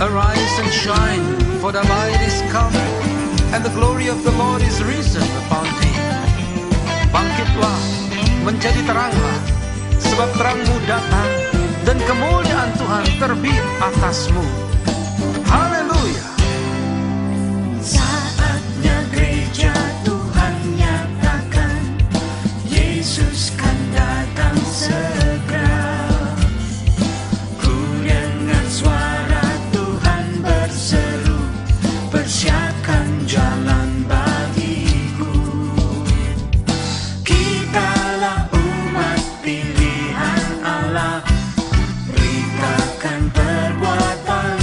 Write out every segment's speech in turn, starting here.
Arise and shine, for the light is come, and the glory of the Lord is risen upon thee. Bangkitlah, menjadi teranglah, sebab terangmu datang, dan kemuliaan Tuhan terbit atasmu. Haleluya. Saatnya gereja Tuhan nyatakan, Yesus kan datang segera. Ku dengar suara Tuhan berseru, persiapkan jalan bagiku. Kitalah umat pilihan Allah, beritakan perbuatan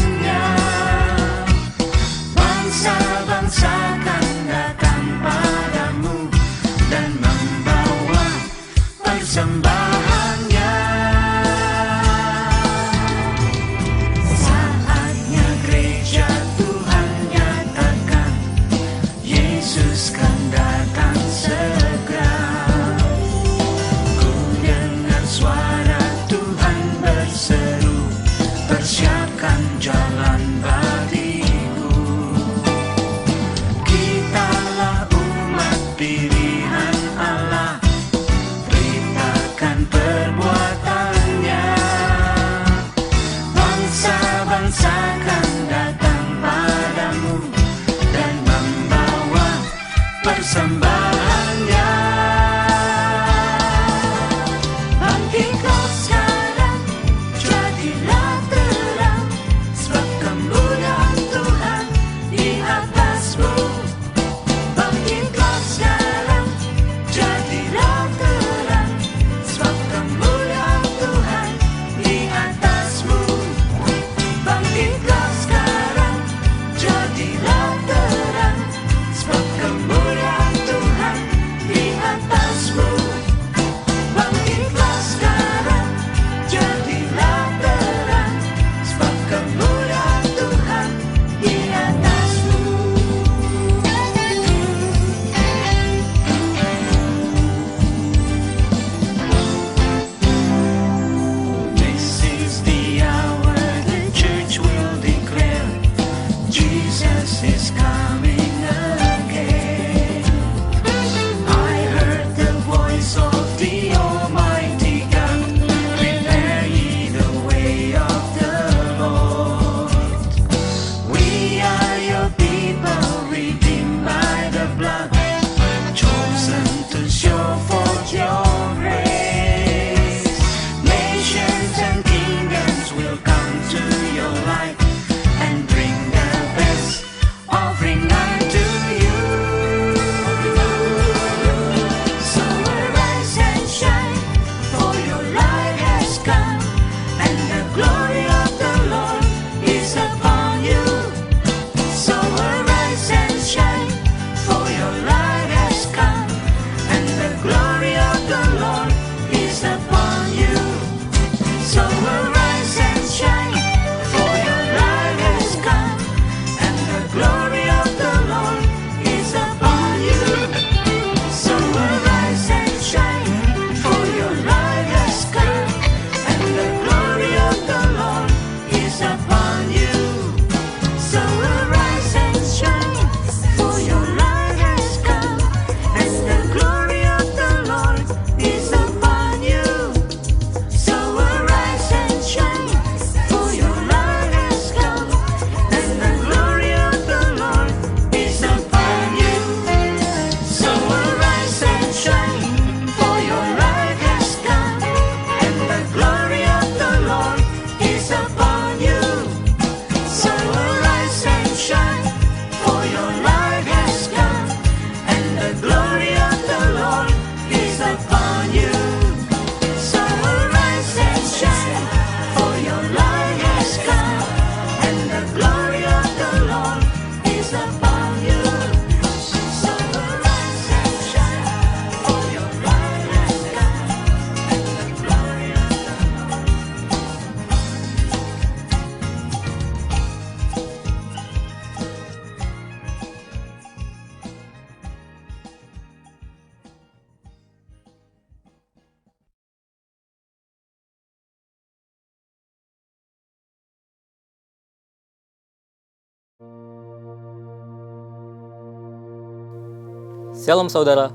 Shalom saudara,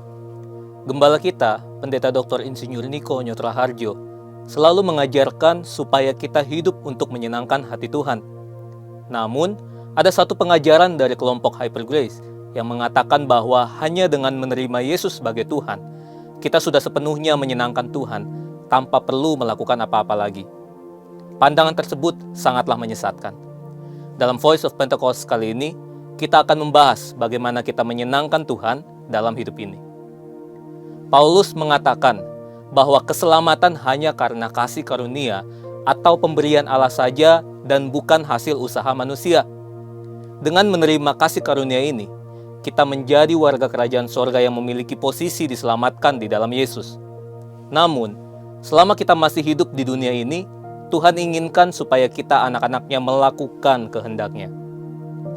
Gembala kita, Pendeta Dr. Insinyur Niko Nyotra Harjo, selalu mengajarkan supaya kita hidup untuk menyenangkan hati Tuhan. Namun, ada satu pengajaran dari kelompok Hyper Grace yang mengatakan bahwa hanya dengan menerima Yesus sebagai Tuhan, kita sudah sepenuhnya menyenangkan Tuhan tanpa perlu melakukan apa-apa lagi. Pandangan tersebut sangatlah menyesatkan. Dalam Voice of Pentecost kali ini, kita akan membahas bagaimana kita menyenangkan Tuhan dalam hidup ini. Paulus mengatakan bahwa keselamatan hanya karena kasih karunia atau pemberian Allah saja dan bukan hasil usaha manusia. Dengan menerima kasih karunia ini, kita menjadi warga kerajaan sorga yang memiliki posisi diselamatkan di dalam Yesus. Namun, selama kita masih hidup di dunia ini, Tuhan inginkan supaya kita anak-anaknya melakukan kehendaknya.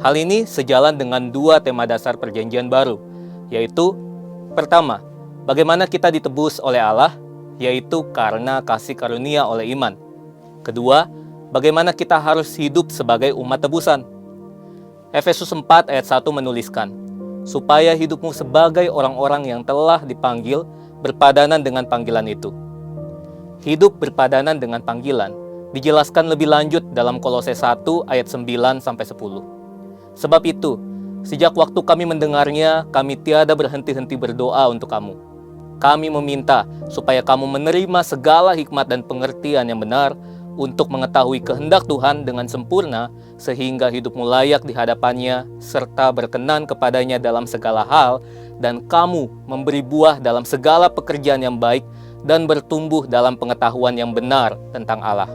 Hal ini sejalan dengan dua tema dasar perjanjian baru, yaitu pertama, bagaimana kita ditebus oleh Allah, yaitu karena kasih karunia oleh iman. Kedua, bagaimana kita harus hidup sebagai umat tebusan. Efesus 4 ayat 1 menuliskan, supaya hidupmu sebagai orang-orang yang telah dipanggil berpadanan dengan panggilan itu. Hidup berpadanan dengan panggilan dijelaskan lebih lanjut dalam Kolose 1 ayat 9-10. Sebab itu, sejak waktu kami mendengarnya, kami tiada berhenti-henti berdoa untuk kamu. Kami meminta supaya kamu menerima segala hikmat dan pengertian yang benar untuk mengetahui kehendak Tuhan dengan sempurna, sehingga hidupmu layak di hadapannya, serta berkenan kepadanya dalam segala hal, dan kamu memberi buah dalam segala pekerjaan yang baik, dan bertumbuh dalam pengetahuan yang benar tentang Allah.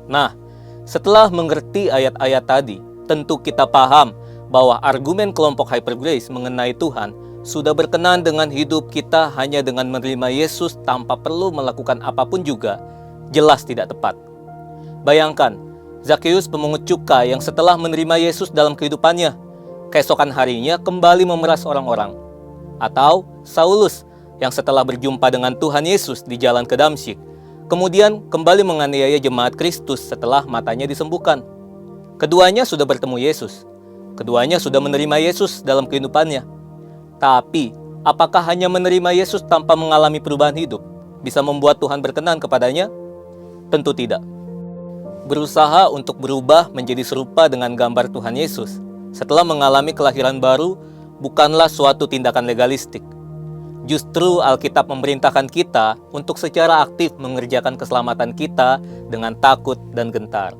Nah, setelah mengerti ayat-ayat tadi, tentu kita paham bahwa argumen kelompok Hyper Grace mengenai Tuhan sudah berkenan dengan hidup kita hanya dengan menerima Yesus tanpa perlu melakukan apapun juga, jelas tidak tepat. Bayangkan, Zakheus pemungut cukai yang setelah menerima Yesus dalam kehidupannya, keesokan harinya kembali memeras orang-orang. Atau Saulus yang setelah berjumpa dengan Tuhan Yesus di jalan ke Damsyik, kemudian kembali menganiaya jemaat Kristus setelah matanya disembuhkan. Keduanya sudah bertemu Yesus. Keduanya sudah menerima Yesus dalam kehidupannya. Tapi, apakah hanya menerima Yesus tanpa mengalami perubahan hidup bisa membuat Tuhan berkenan kepadanya? Tentu tidak. Berusaha untuk berubah menjadi serupa dengan gambar Tuhan Yesus setelah mengalami kelahiran baru bukanlah suatu tindakan legalistik. Justru Alkitab memerintahkan kita untuk secara aktif mengerjakan keselamatan kita dengan takut dan gentar.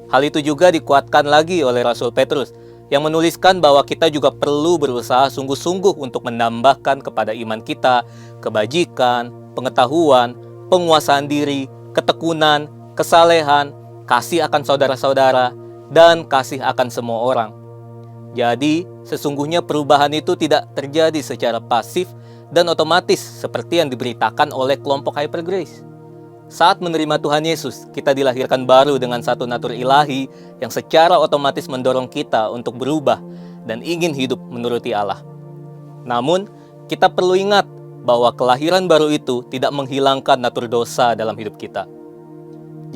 Hal itu juga dikuatkan lagi oleh Rasul Petrus yang menuliskan bahwa kita juga perlu berusaha sungguh-sungguh untuk menambahkan kepada iman kita kebajikan, pengetahuan, penguasaan diri, ketekunan, kesalehan, kasih akan saudara-saudara, dan kasih akan semua orang. Jadi, sesungguhnya perubahan itu tidak terjadi secara pasif dan otomatis seperti yang diberitakan oleh kelompok Hyper Grace. Saat menerima Tuhan Yesus, kita dilahirkan baru dengan satu natur ilahi yang secara otomatis mendorong kita untuk berubah dan ingin hidup menuruti Allah. Namun, kita perlu ingat bahwa kelahiran baru itu tidak menghilangkan natur dosa dalam hidup kita.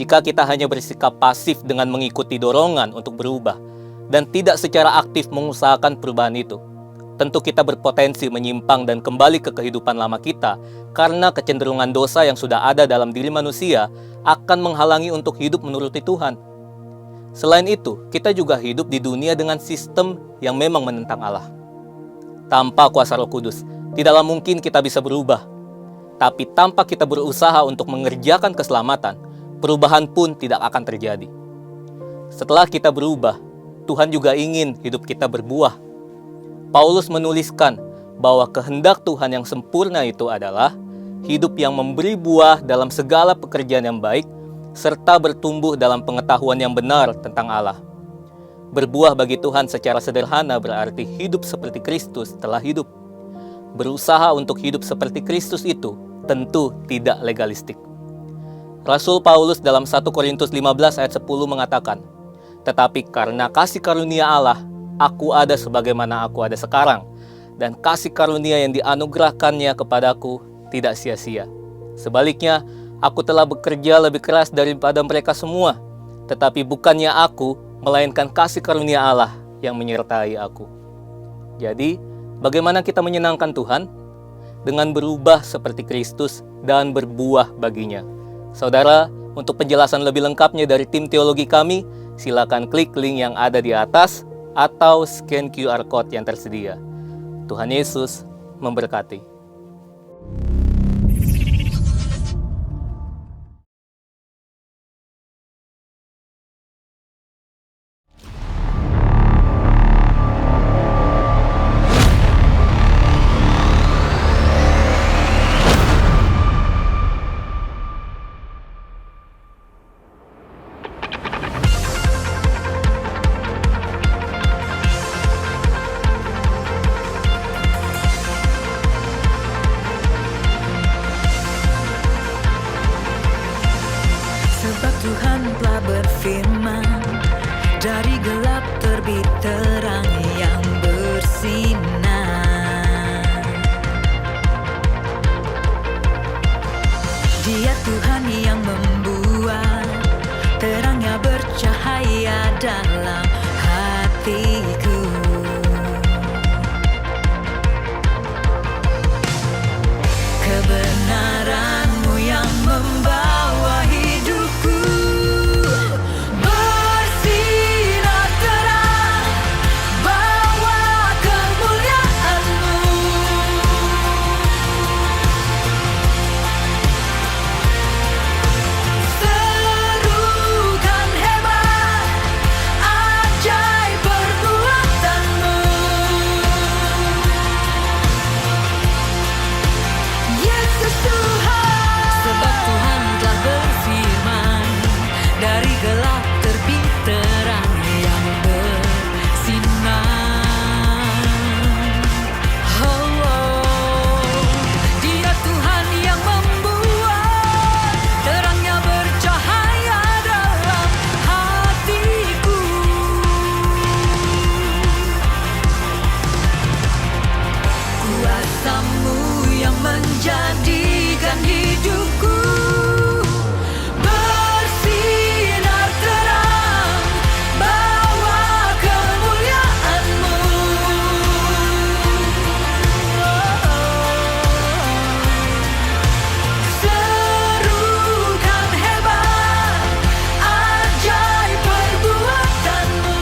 Jika kita hanya bersikap pasif dengan mengikuti dorongan untuk berubah dan tidak secara aktif mengusahakan perubahan itu, tentu kita berpotensi menyimpang dan kembali ke kehidupan lama kita karena kecenderungan dosa yang sudah ada dalam diri manusia akan menghalangi untuk hidup menuruti Tuhan. Selain itu, kita juga hidup di dunia dengan sistem yang memang menentang Allah. Tanpa kuasa Roh Kudus, tidaklah mungkin kita bisa berubah. Tapi tanpa kita berusaha untuk mengerjakan keselamatan, perubahan pun tidak akan terjadi. Setelah kita berubah, Tuhan juga ingin hidup kita berbuah. Paulus menuliskan bahwa kehendak Tuhan yang sempurna itu adalah hidup yang memberi buah dalam segala pekerjaan yang baik, serta bertumbuh dalam pengetahuan yang benar tentang Allah. Berbuah bagi Tuhan secara sederhana berarti hidup seperti Kristus telah hidup. Berusaha untuk hidup seperti Kristus itu tentu tidak legalistik. Rasul Paulus dalam 1 Korintus 15 ayat 10 mengatakan, "Tetapi karena kasih karunia Allah, aku ada sebagaimana aku ada sekarang, dan kasih karunia yang dianugerahkannya kepadaku tidak sia-sia. Sebaliknya, aku telah bekerja lebih keras daripada mereka semua, tetapi bukannya aku, melainkan kasih karunia Allah yang menyertai aku." Jadi, Bagaimana kita menyenangkan Tuhan? Dengan berubah seperti Kristus dan berbuah baginya. Saudara, untuk penjelasan lebih lengkapnya dari tim teologi kami, silakan klik link yang ada di atas atau scan QR Code yang tersedia. Tuhan Yesus memberkati. Sebab Tuhan telah berfirman, dari gelap terbit terang yang bersinar. Dia Tuhan yang membuat terangnya bercahaya dalam hatiku. Kebenaran-Mu yang membawa hidupku bersinar terang, bawa kemuliaan-Mu. Serukan hebat, ajaib perbuatan-Mu. Yesus Tuhan, sebab Tuhan telah berfirman, dari gelap terbit terang yang bersinar. Dia Tuhan yang membuat terangnya bercahaya dalam hatiku. Kuasa-Mu yang menjadikan hidupku bersinar terang, bawa kemuliaan-Mu. Serukan hebat, ajaib perbuatan-Mu.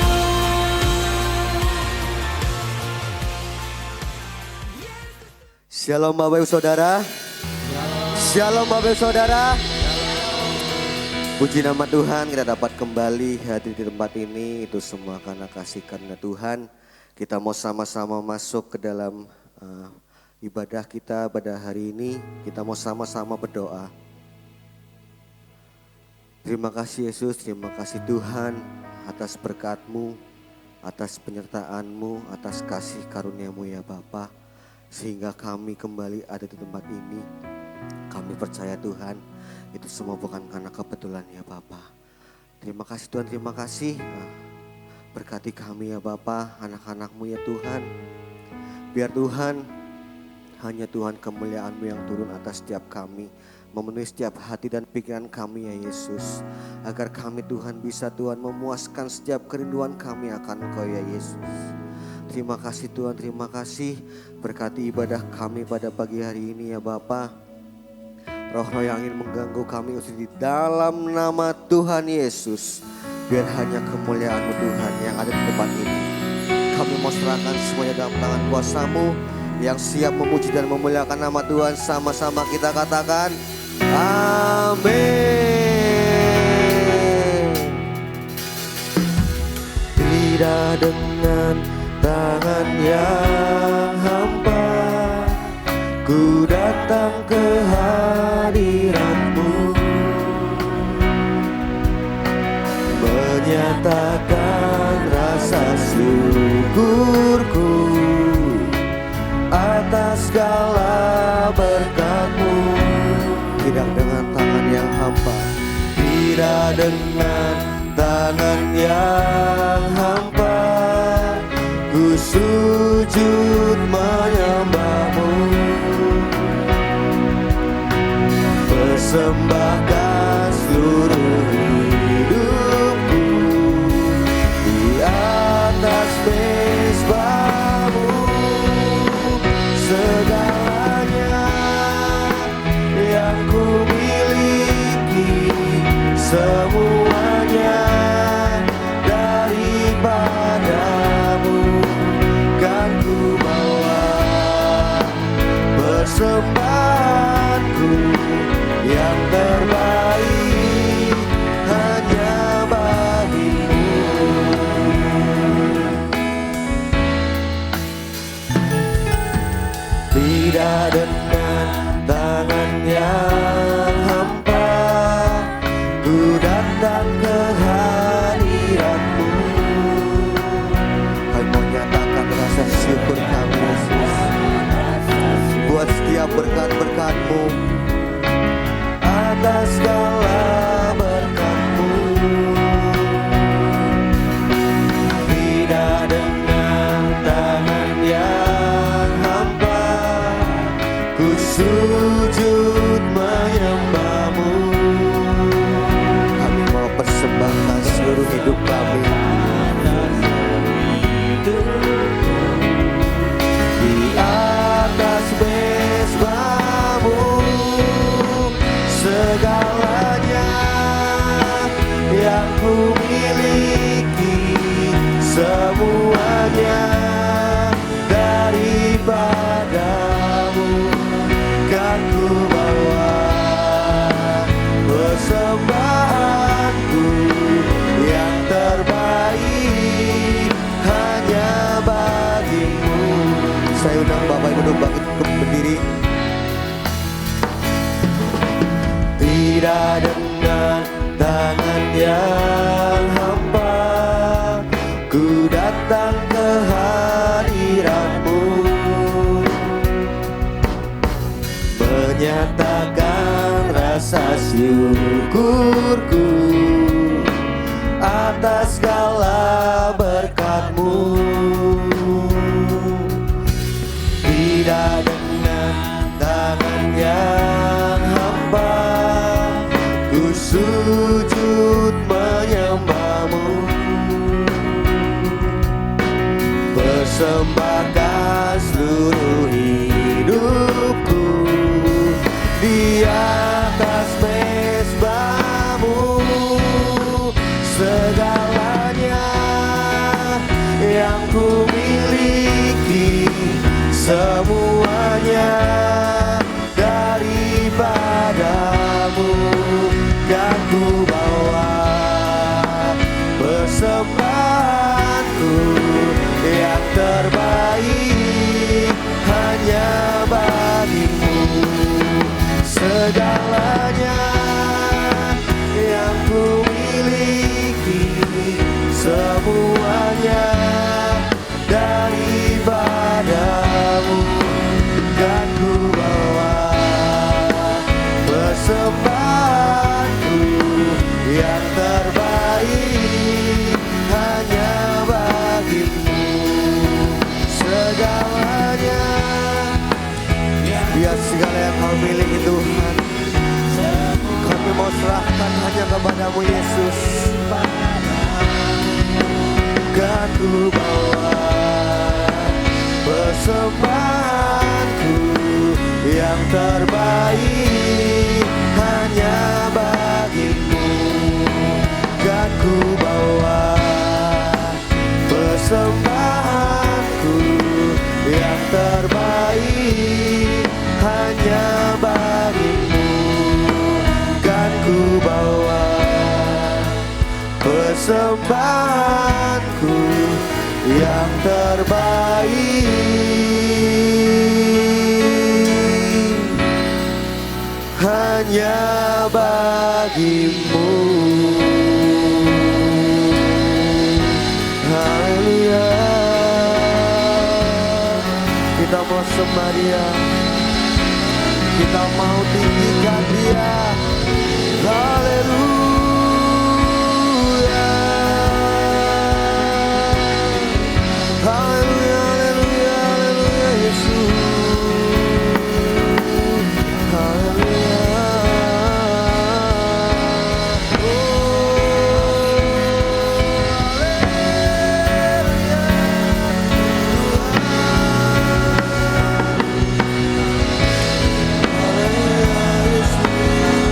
Shalom Bapak Ibu Saudara. Shalom Bapak Ibu Saudara. Puji nama Tuhan, kita dapat kembali hadir di tempat ini. Itu semua karena kasih karunia Tuhan. Kita mau sama-sama masuk ke dalam ibadah kita pada hari ini. Kita mau sama-sama berdoa. Terima kasih Yesus, terima kasih Tuhan atas berkat-Mu, atas penyertaan-Mu, atas kasih karunia-Mu ya Bapa. Sehingga kami kembali ada di tempat ini. Kami percaya Tuhan, itu semua bukan karena kebetulan ya Bapa. Terima kasih Tuhan, terima kasih. Berkati kami ya Bapa, anak-anak-Mu ya Tuhan. Biar Tuhan, hanya Tuhan kemuliaan-Mu yang turun atas setiap kami. Memenuhi setiap hati dan pikiran kami ya Yesus. Agar kami Tuhan bisa Tuhan memuaskan setiap kerinduan kami akan Engkau ya Yesus. Terima kasih Tuhan, terima kasih. Berkati ibadah kami pada pagi hari ini ya Bapa. Roh-roh yang ingin mengganggu kami usir di dalam nama Tuhan Yesus. Biar hanya kemuliaan-Mu Tuhan yang ada di tempat ini. Kami mau serahkan semuanya dalam tangan kuasa-Mu yang siap memuji dan memuliakan nama Tuhan. Sama-sama kita katakan amin. Tidak dengan tangan yang hampa, ku datang ke hadirat-Mu, menyatakan rasa syukurku atas segala berkat-Mu. Tidak dengan tangan yang hampa, tidak dengan tangan yang hampa, ku sujud menyembah-Mu, persembahkan seluruh hidupku di atas mezbah-Mu. semuanya daripadamu kan ku bawa persembahanku yang terbaik hanya bagimu. Tidak dengan tangan yang hampa ku datang ke hadiratmu. Kami mau nyatakan rasa syukur kami Yesus buat setiap berkat-berkat-Mu, atas segala berkat-Mu. Tidak dengan tangan yang hampa ku sujud menyembah-Mu. Kami mau persembahkan seluruh hidup kami di atas mezbah-Mu, segalanya yang ku miliki, semuanya daripadamu kan ku bawa persembahanku yang terbaik hanya bagimu. Saya undang Bapak Ibu bangkit berdiri. Tidak dengan tangan yang hampa ku datang ke hadirat-Mu, menyatakan rasa syukurku atas segala berkat-Mu. Tidak dengan tangan yang hampa ku sujud menyembah-Mu, persembahkan seluruh hidupku di atas mezbah-Mu, segalanya yang ku miliki, semuanya daripadamu kan ku bawa persembahanku yang terbaik hanya bagimu. Segalanya yang ku miliki, semuanya daripadamu kan ku bawa persembahanku yang terbaik hanya bagimu. Segalanya, biar segala yang kau miliki Tuhan, kami mau serahkan hanya kepada-Mu Yesus. Kan ku bawa persembahanku yang terbaik hanya bagimu. Kan ku bawa persembahanku yang terbaik hanya bagimu. Kan ku bawa persembahanku yang terbaik hanya bagimu. Haleluya. Kita mau sembah Dia, kita mau tinggikan Dia. Haleluya. Haleluya, haleluya, haleluya Yesus. Haleluya. Haleluya Yesus.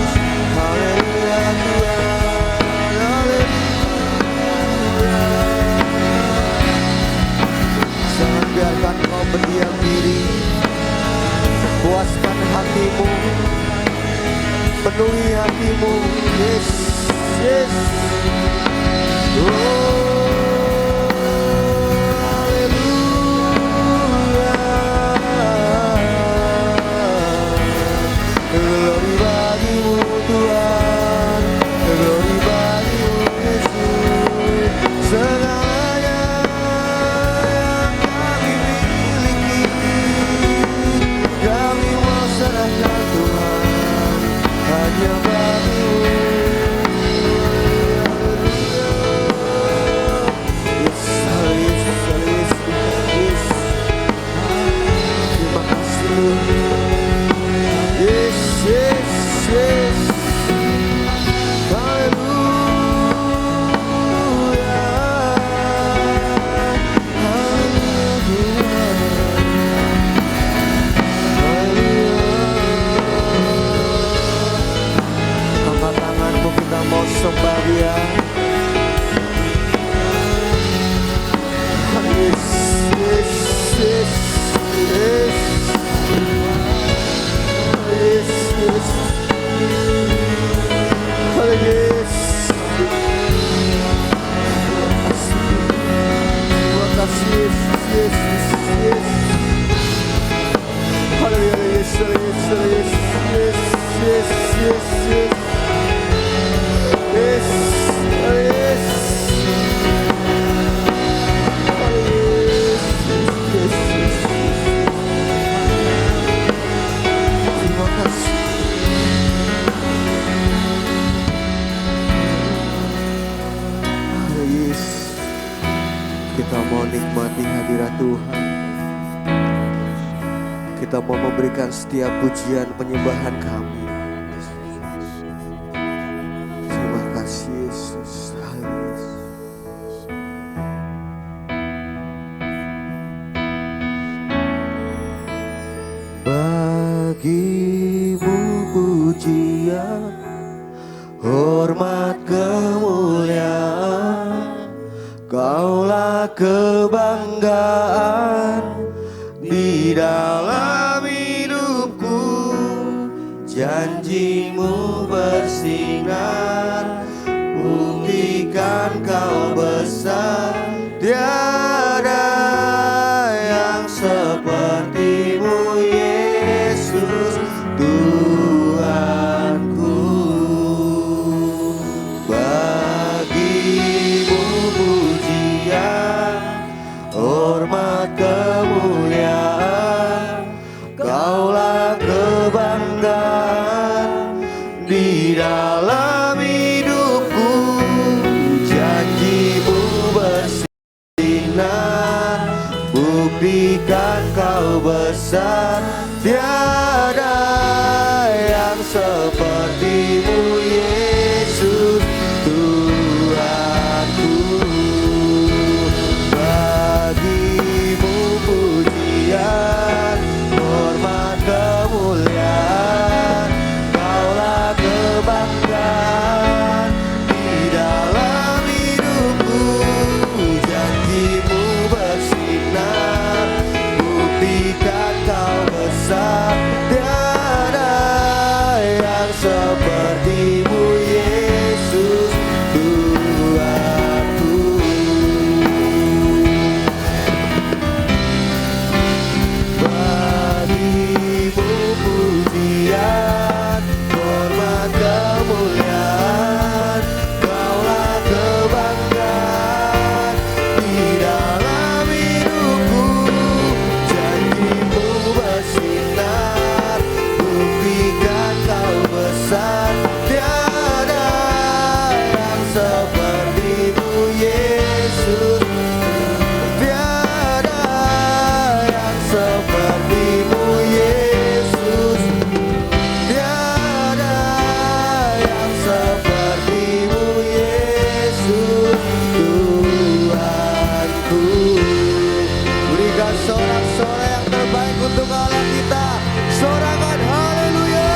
Glory bagimu Tuhan, glory bagimu Yesus. Segalanya yang kami miliki, kami mau serahkan Tuhan, hanya bagimu. Yes, yes, yes, yes. Terima kasih. Yes, yes, yes. Angkat tanganmu, kita mau sembah Dia. Yes, yes, yes, yes. Yes, yes. Oh, yes. Terima kasih, Yesus, Yesus, yes. Haleluya, yes, yes, yes, yes, yes, yes, yes. Yes, oh, yes. Oh, yes, yes, yes. Terima kasih. Oh, yes. Kita mau nikmati hadirat Tuhan. Kita mau memberikan setiap pujian penyembahan kami. Terima kasih Yesus. Haleluya. Bagimu pujian, hormat kemuliaan, Kaulah kebanggaan di dalam hidupku. Janjimu bersinar, buktikan Kau besar. Tiada yang sepertimu Yesus Tuhanku. Bagimu pujian, hormat kemuliaan, Kaulah kebanggaan di dalam hidupku. Janjimu bersinar, buktikan Kau besar. Tiada yang sepertimu Yesus Tuhanku. Bagimu pujian, hormat kemuliaan, Kaulah kebanggaan di dalam hidupku. Janjimu bersinar, buktikan Kau besar. Tiada yang sepertimu Yesus Tuhanku. Bagimu pujian, hormat kemuliaan, Kaulah kebanggaan di dalam hidupku. Janjimu bersinar, buktikan Kau besar. Tiada yang sepertimu Yesus. Tiada yang sepertimu Yesus. Tiada yang sepertimu Yesus Tuhanku. Berikan sorak-sorai yang terbaik untuk Allah kita. Sorakan haleluya.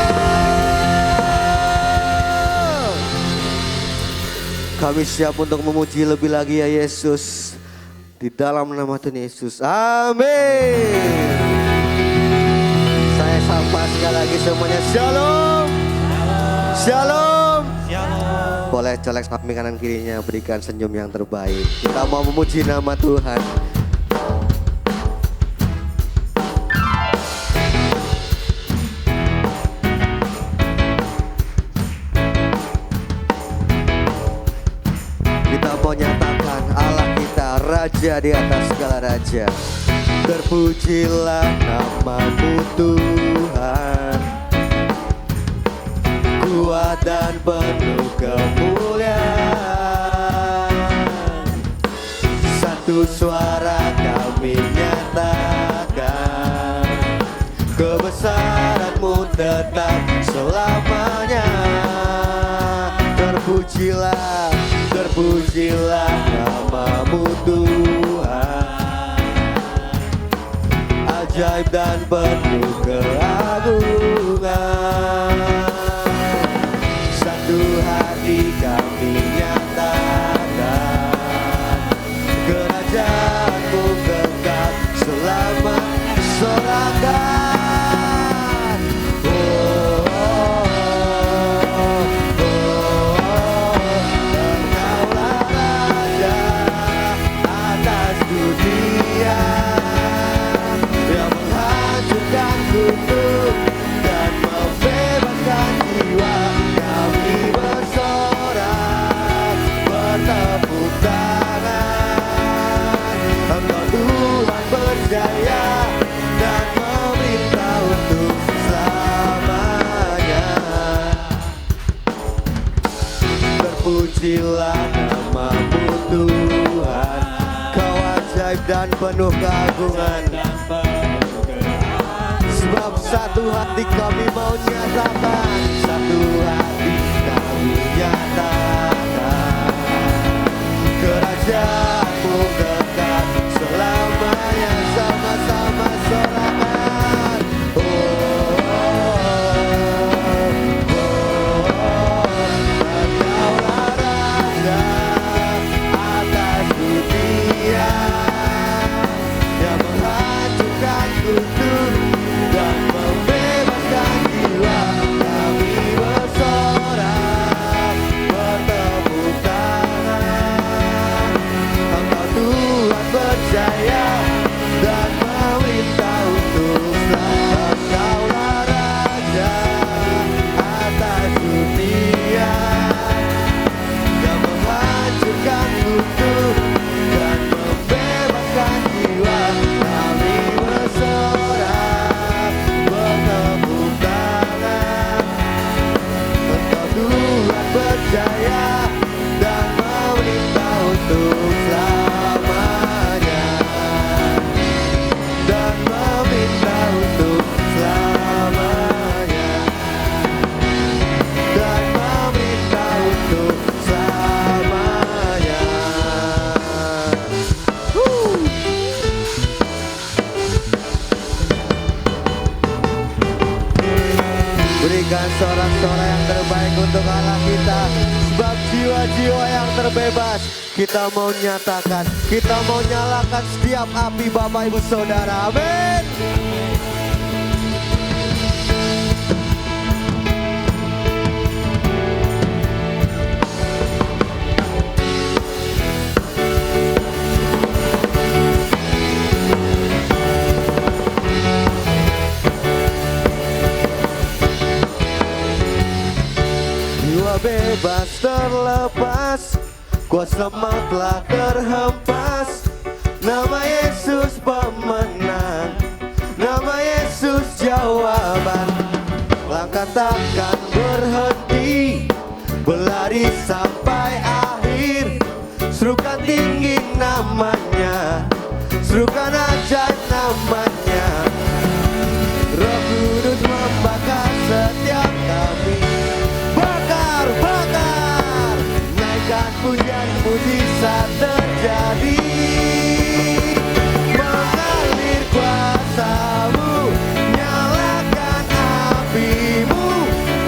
Kami siap untuk memuji lebih lagi ya Yesus. Di dalam nama Tuhan Yesus. Amin. Saya sapa sekali lagi semuanya. Shalom. Shalom. Shalom. boleh colek samping kanan kirinya, berikan senyum yang terbaik. Kita mau memuji nama Tuhan. Kita mau nyatakan Allah kita Raja di atas segala raja. Terpujilah nama-Mu Tuhan, kuat dan penuh kemuliaan. Satu suara kami nyatakan, kebesaran-Mu tetap selamanya. Terpujilah, terpujilah nama-Mu Tuhan, ajaib dan penuh keagungan. Satu hati kami nyatakan, kerajaan-Mu kekal selama sorakan. Oh, oh, oh, oh, Engkaulah Raja atas dunia, yang menghancurkan kutub dan membebaskan jiwa. Kami bersorak, bertepuk tangan. Engkau Tuhan berjaya dan memerintah untuk selamanya. Terpujilah nama-Mu Tuhan, Kau ajaib dan penuh keagungan. Sebab satu hati kami mau nyatakan, satu hati kami nyatakan, kerajaan-Mu kekal selamanya. Sama-sama sorakan. Oh, oh, oh, oh, Engkaulah Raja atas dunia, yang menghancurkan kutub dan membebaskan jiwa. Kami bersorak, bertepuk tangan. Engkau Tuhan berjaya dan memerintah untuk selamanya. Engkaulah Raja atas dunia, yang menghancurkan kutub dan membebaskan jiwa. Kami bersorak, bertepuk tangan. Engkau Tuhan berjaya dan memerintah untuk selamanya, dan memerintah untuk selamanya, dan memerintah untuk selamanya. Berikan sorak-sorai yang terbaik untuk Allah kita. Sebab jiwa-jiwa yang terbebas, kita mau nyatakan, kita mau nyalakan setiap api Bapak Ibu Saudara. Amin. Jiwa bebas terlepas, kuasa maut telah terhempas. Nama Yesus pemenang, nama Yesus jawaban. Langkah takkan berhenti, berlari sampai akhir. Serukan tinggi namanya, serukan ajaib namanya. Roh Kudus membakar setiap kami. Bakar, bakar, naikkan pujian mujizat terjadi. Mengalir kuasa-Mu, nyalakan api-Mu.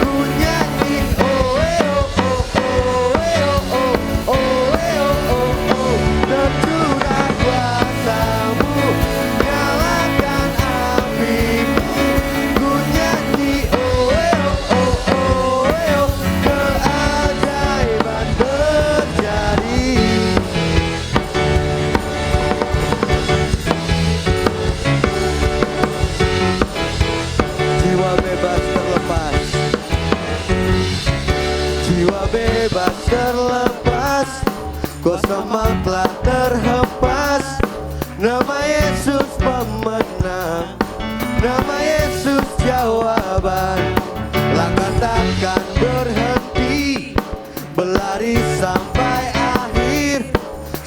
Ku nyanyi oh oh oh oh oh oh oh oh oh. Tercurah kuasa-Mu, nyalakan api-Mu. Ku nyanyi oh oh oh oh oh. Keajaiban semua telah terhempas. Nama Yesus pemenang, nama Yesus jawaban. Langkah takkan berhenti, berlari sampai akhir.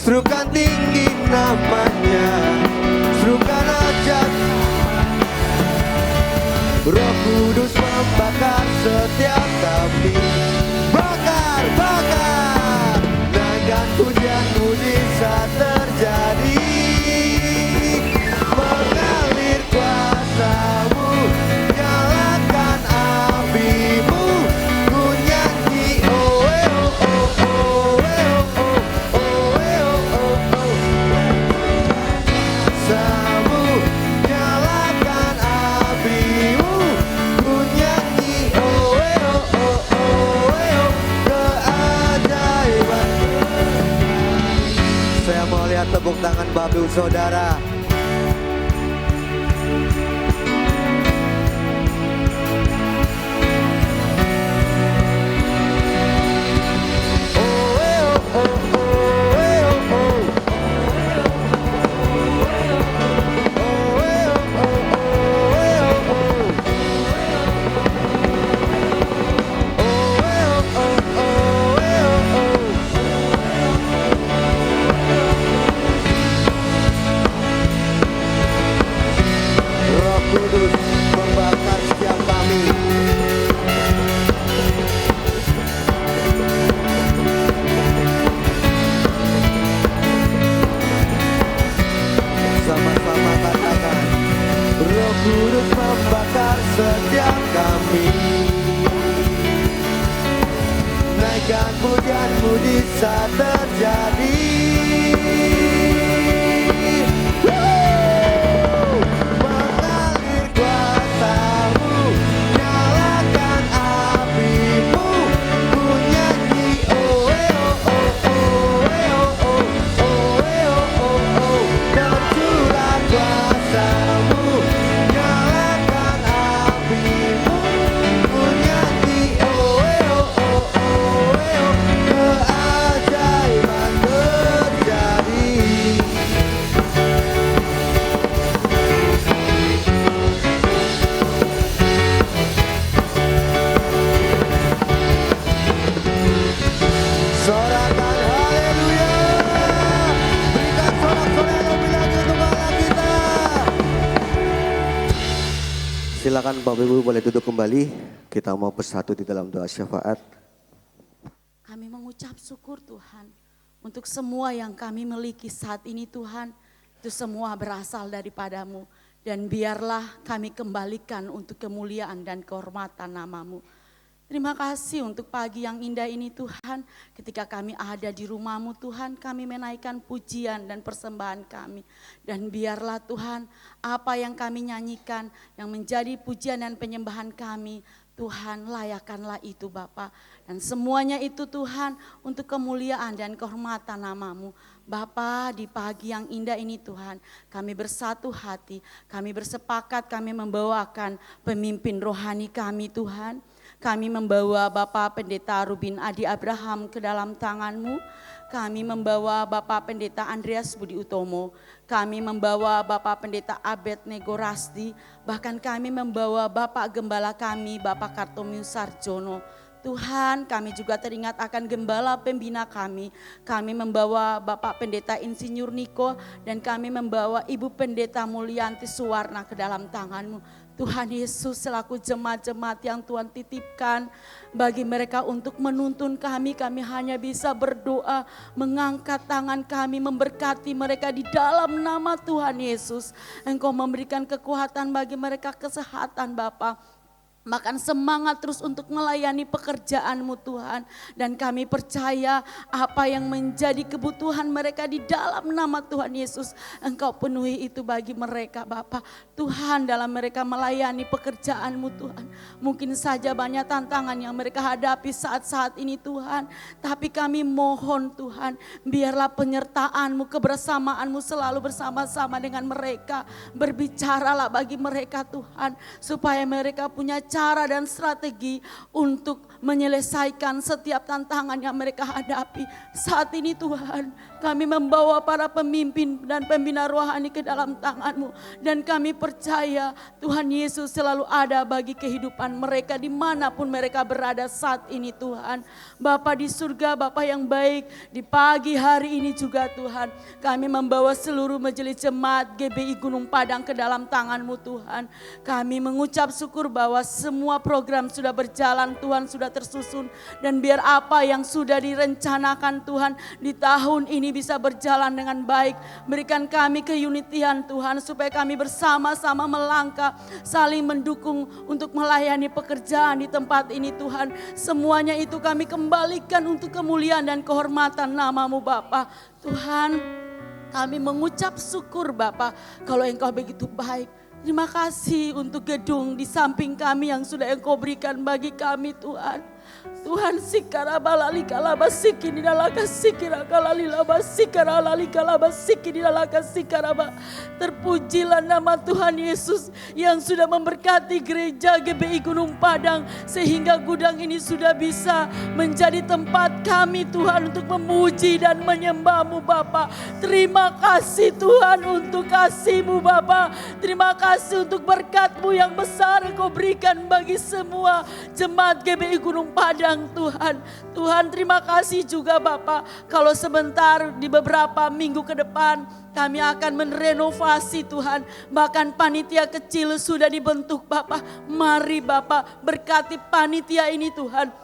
Serukan tinggi namanya, serukan aja. Roh Kudus membakar setiap kami. Bakar, bakar, naikkan pujian mujizat terjadi. Mengalir kuasa-Mu, nyalakan api-Mu. Ku nyanyi oh eh oh oh oh eh oh oh oh eh oh oh oh. Kuasa-Mu, nyalakan api-Mu. Ku nyanyi oh eh oh oh oh eh oh. Keajaiban. Saya mau lihat tepuk tangan Bapak Ibu Saudara. Roh Kudus membakar setiap kami. Sama-sama katakan, Roh Kudus membakar setiap kami. Naikkan pujian mujizat terjadi. Mengalir kuasa-Mu, nyalakan api-Mu. Ku nyanyi oh eh oh oh oh eh oh oh oh eh oh oh oh. Tercurah kuasa-Mu, nyalakan api-Mu. Ku nyanyi oh eh oh oh oh eh oh. Keajaiban terjadi. Sorakan haleluya. Berikan sorak-sorai yang lebih lagi untuk Allah kita. Silakan Bapak Ibu boleh duduk kembali. Kita mau bersatu di dalam doa syafaat. Kami mengucap syukur Tuhan untuk semua yang kami miliki saat ini Tuhan. Itu semua berasal daripada-Mu. Dan biarlah kami kembalikan untuk kemuliaan dan kehormatan nama-Mu. Terima kasih untuk pagi yang indah ini Tuhan. Ketika kami ada di rumah-Mu Tuhan, kami menaikkan pujian dan persembahan kami. Dan biarlah Tuhan, apa yang kami nyanyikan, yang menjadi pujian dan penyembahan kami, Tuhan layakanlah itu Bapa. Dan semuanya itu Tuhan untuk kemuliaan dan kehormatan nama-Mu. Bapa, di pagi yang indah ini Tuhan, kami bersatu hati, kami bersepakat, kami membawakan pemimpin rohani kami Tuhan. Kami membawa Bapak Pendeta Rubin Adi Abraham ke dalam tangan-Mu. Kami membawa Bapak Pendeta Andreas Budi Utomo. Kami membawa Bapak Pendeta Abed Nego Rasdi. Bahkan kami membawa Bapak Gembala kami, Bapak Kartomius Sarjono. Tuhan, kami juga teringat akan gembala pembina kami. Kami membawa Bapak Pendeta Insinyur Niko dan kami membawa Ibu Pendeta Mulyanti Suwarna ke dalam tangan-Mu. Tuhan Yesus selaku jemaat-jemaat yang Tuhan titipkan bagi mereka untuk menuntun kami hanya bisa berdoa, mengangkat tangan kami, memberkati mereka di dalam nama Tuhan Yesus. Engkau memberikan kekuatan bagi mereka, kesehatan Bapa. Makan semangat terus untuk melayani pekerjaan-Mu Tuhan. Dan kami percaya apa yang menjadi kebutuhan mereka di dalam nama Tuhan Yesus, Engkau penuhi itu bagi mereka Bapa. Tuhan, dalam mereka melayani pekerjaan-Mu Tuhan, mungkin saja banyak tantangan yang mereka hadapi saat-saat ini Tuhan. Tapi kami mohon Tuhan, biarlah penyertaan-Mu, kebersamaan-Mu selalu bersama-sama dengan mereka. Berbicaralah bagi mereka Tuhan, supaya mereka punya cara dan strategi untuk menyelesaikan setiap tantangan yang mereka hadapi. Saat ini Tuhan, kami membawa para pemimpin dan pembina rohani ke dalam tangan-Mu. Dan kami percaya Tuhan Yesus selalu ada bagi kehidupan mereka dimanapun mereka berada saat ini Tuhan. Bapa di surga, Bapa yang baik, di pagi hari ini juga Tuhan, kami membawa seluruh majelis jemaat GBI Gunung Padang ke dalam tangan-Mu Tuhan. Kami mengucap syukur bahwa semua program sudah berjalan Tuhan, sudah tersusun. Dan biar apa yang sudah direncanakan Tuhan di tahun ini bisa berjalan dengan baik. Berikan kami keunitian Tuhan, supaya kami bersama-sama melangkah, saling mendukung untuk melayani pekerjaan di tempat ini Tuhan. Semuanya itu kami kembalikan untuk kemuliaan dan kehormatan nama-Mu Bapa. Tuhan, kami mengucap syukur Bapa, kalau Engkau begitu baik. Terima kasih untuk gedung di samping kami yang sudah Engkau berikan bagi kami Tuhan. Tuhan sikarabalali kalabasiki di dalaka sikira kalalilaba sikaralali kalabasiki di dalaka sikaraba. Terpujilah nama Tuhan Yesus yang sudah memberkati gereja GBI Gunung Padang sehingga gudang ini sudah bisa menjadi tempat kami Tuhan untuk memuji dan menyembah-Mu Bapa. Terima kasih Tuhan untuk kasih-Mu Bapa. Terima kasih untuk berkat-Mu yang besar Engkau berikan bagi semua jemaat GBI Gunung Padang Tuhan. Tuhan terima kasih juga Bapa, kalau sebentar di beberapa minggu ke depan kami akan merenovasi Tuhan. Bahkan panitia kecil sudah dibentuk Bapa. Mari Bapa berkati panitia ini Tuhan,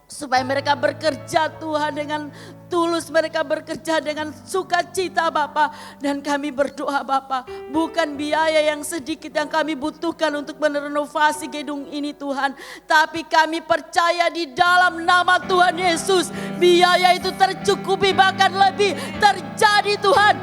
supaya mereka bekerja Tuhan dengan tulus, mereka bekerja dengan sukacita Bapa. Dan kami berdoa Bapa, bukan biaya yang sedikit yang kami butuhkan untuk merenovasi gedung ini Tuhan, tapi kami percaya di dalam nama Tuhan Yesus biaya itu tercukupi, bahkan lebih terjadi Tuhan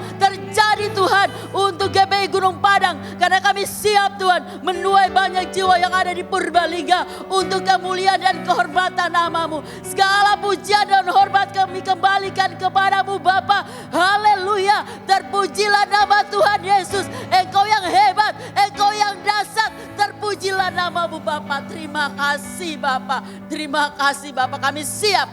untuk GBI Gunung Padang. Karena kami siap Tuhan menuai banyak jiwa yang ada di Purbalingga untuk kemuliaan dan kehormatan nama-Mu. Segala pujian dan hormat kami kembalikan kepada-Mu Bapa. Haleluya. Terpujilah nama Tuhan Yesus. Engkau yang hebat, Engkau yang dahsyat. Terpujilah nama-Mu Bapa. Terima kasih Bapa. Terima kasih Bapa. Kami siap.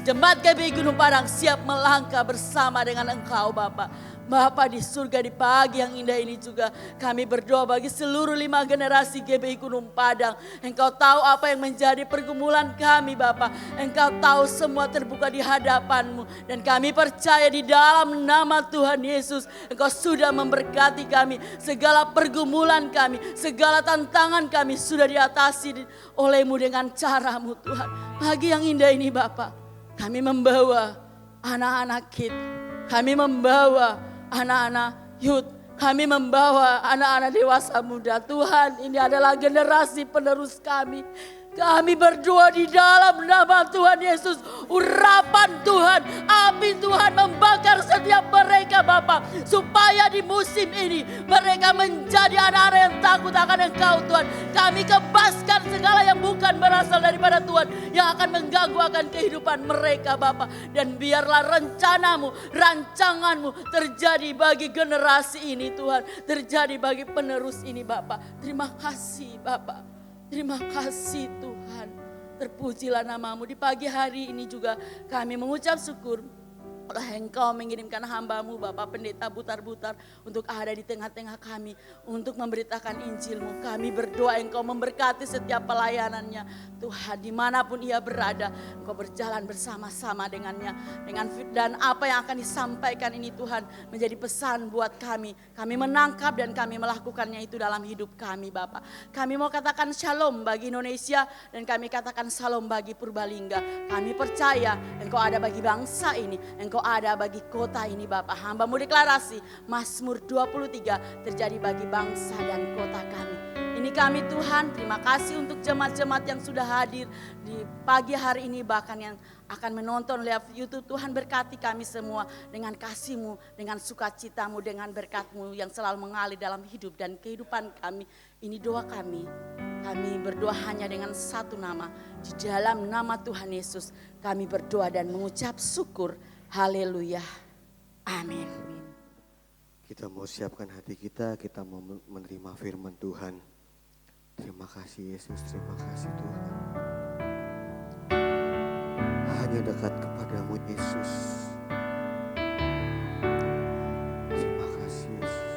Jemaat GBI Gunung Padang siap melangkah bersama dengan Engkau Bapa. Bapa di surga, di pagi yang indah ini juga kami berdoa bagi seluruh 5 generasi GBI Gunung Padang. Engkau tahu apa yang menjadi pergumulan kami Bapa. Engkau tahu semua terbuka di hadapan-Mu. Dan kami percaya di dalam nama Tuhan Yesus Engkau sudah memberkati kami. Segala pergumulan kami, segala tantangan kami sudah diatasi oleh-Mu dengan cara-Mu Tuhan. Pagi yang indah ini Bapa, kami membawa anak-anak kita, kami membawa anak-anak youth, kami membawa anak-anak dewasa muda. Tuhan, ini adalah generasi penerus kami. Kami berdoa di dalam nama Tuhan Yesus. Urapan Tuhan, api Tuhan membakar setiap mereka Bapa. Supaya di musim ini mereka menjadi anak-anak yang takut akan Engkau Tuhan. Kami kebaskan segala yang bukan berasal daripada Tuhan, yang akan mengganggu akan kehidupan mereka Bapa. Dan biarlah rencana-Mu, rancangan-Mu terjadi bagi generasi ini Tuhan. Terjadi bagi penerus ini Bapa. Terima kasih Bapa. Terima kasih Tuhan. Terpujilah nama-Mu. Di pagi hari ini juga kami mengucap syukur oleh Engkau mengirimkan hamba-Mu Bapak Pendeta Butar-Butar untuk ada di tengah-tengah kami untuk memberitakan Injil-Mu. Kami berdoa Engkau memberkati setiap pelayanannya Tuhan, dimanapun ia berada Engkau berjalan bersama-sama dengannya, dan apa yang akan disampaikan ini Tuhan menjadi pesan buat kami. Kami menangkap dan kami melakukannya itu dalam hidup kami Bapak. Kami mau katakan shalom bagi Indonesia dan kami katakan shalom bagi Purbalingga. Kami percaya Engkau ada bagi bangsa ini, Engkau ada bagi kota ini Bapak. Hamba-Mu deklarasi Mazmur 23 terjadi bagi bangsa dan kota kami. Ini kami Tuhan, terima kasih untuk jemaat-jemaat yang sudah hadir di pagi hari ini, bahkan yang akan menonton live YouTube. Tuhan berkati kami semua dengan kasih-Mu, dengan sukacita-Mu, dengan berkat-Mu yang selalu mengalir dalam hidup dan kehidupan kami. Ini doa kami. Kami berdoa hanya dengan satu nama. Di dalam nama Tuhan Yesus kami berdoa dan mengucap syukur. Haleluya. Amin. Kita mau siapkan hati kita mau menerima firman Tuhan. Terima kasih Yesus, terima kasih Tuhan. hanya dekat kepadamu Yesus. Terima kasih Yesus.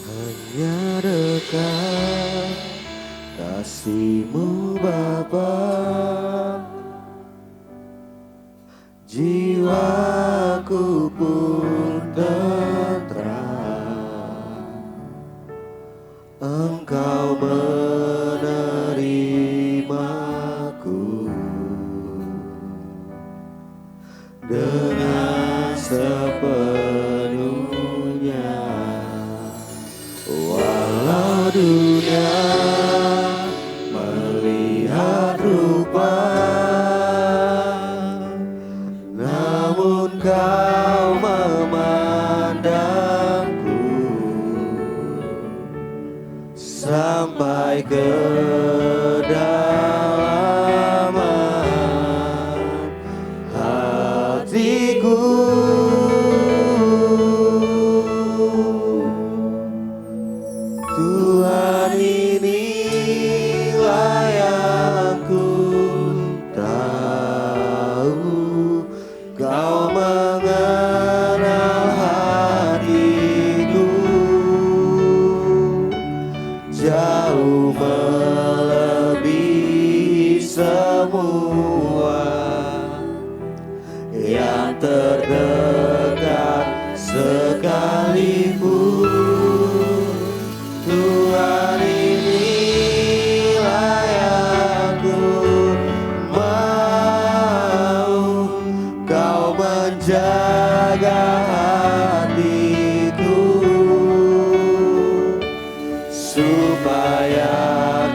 Hanya dekat kasih-Mu Bapa, jiwaku pun tentram. Engkau menerimaku dengan sepenuhnya. Walau dunia melihat rupa, namun Kau memandangku sampai kedalaman hatiku. Tuhan, inilah yang ku tahu, Kau mengenal hatiku jauh melebihi semua yang terdekat sekalipun. Tuhan, inilah yang ku mau, Kau menjaga hatiku supaya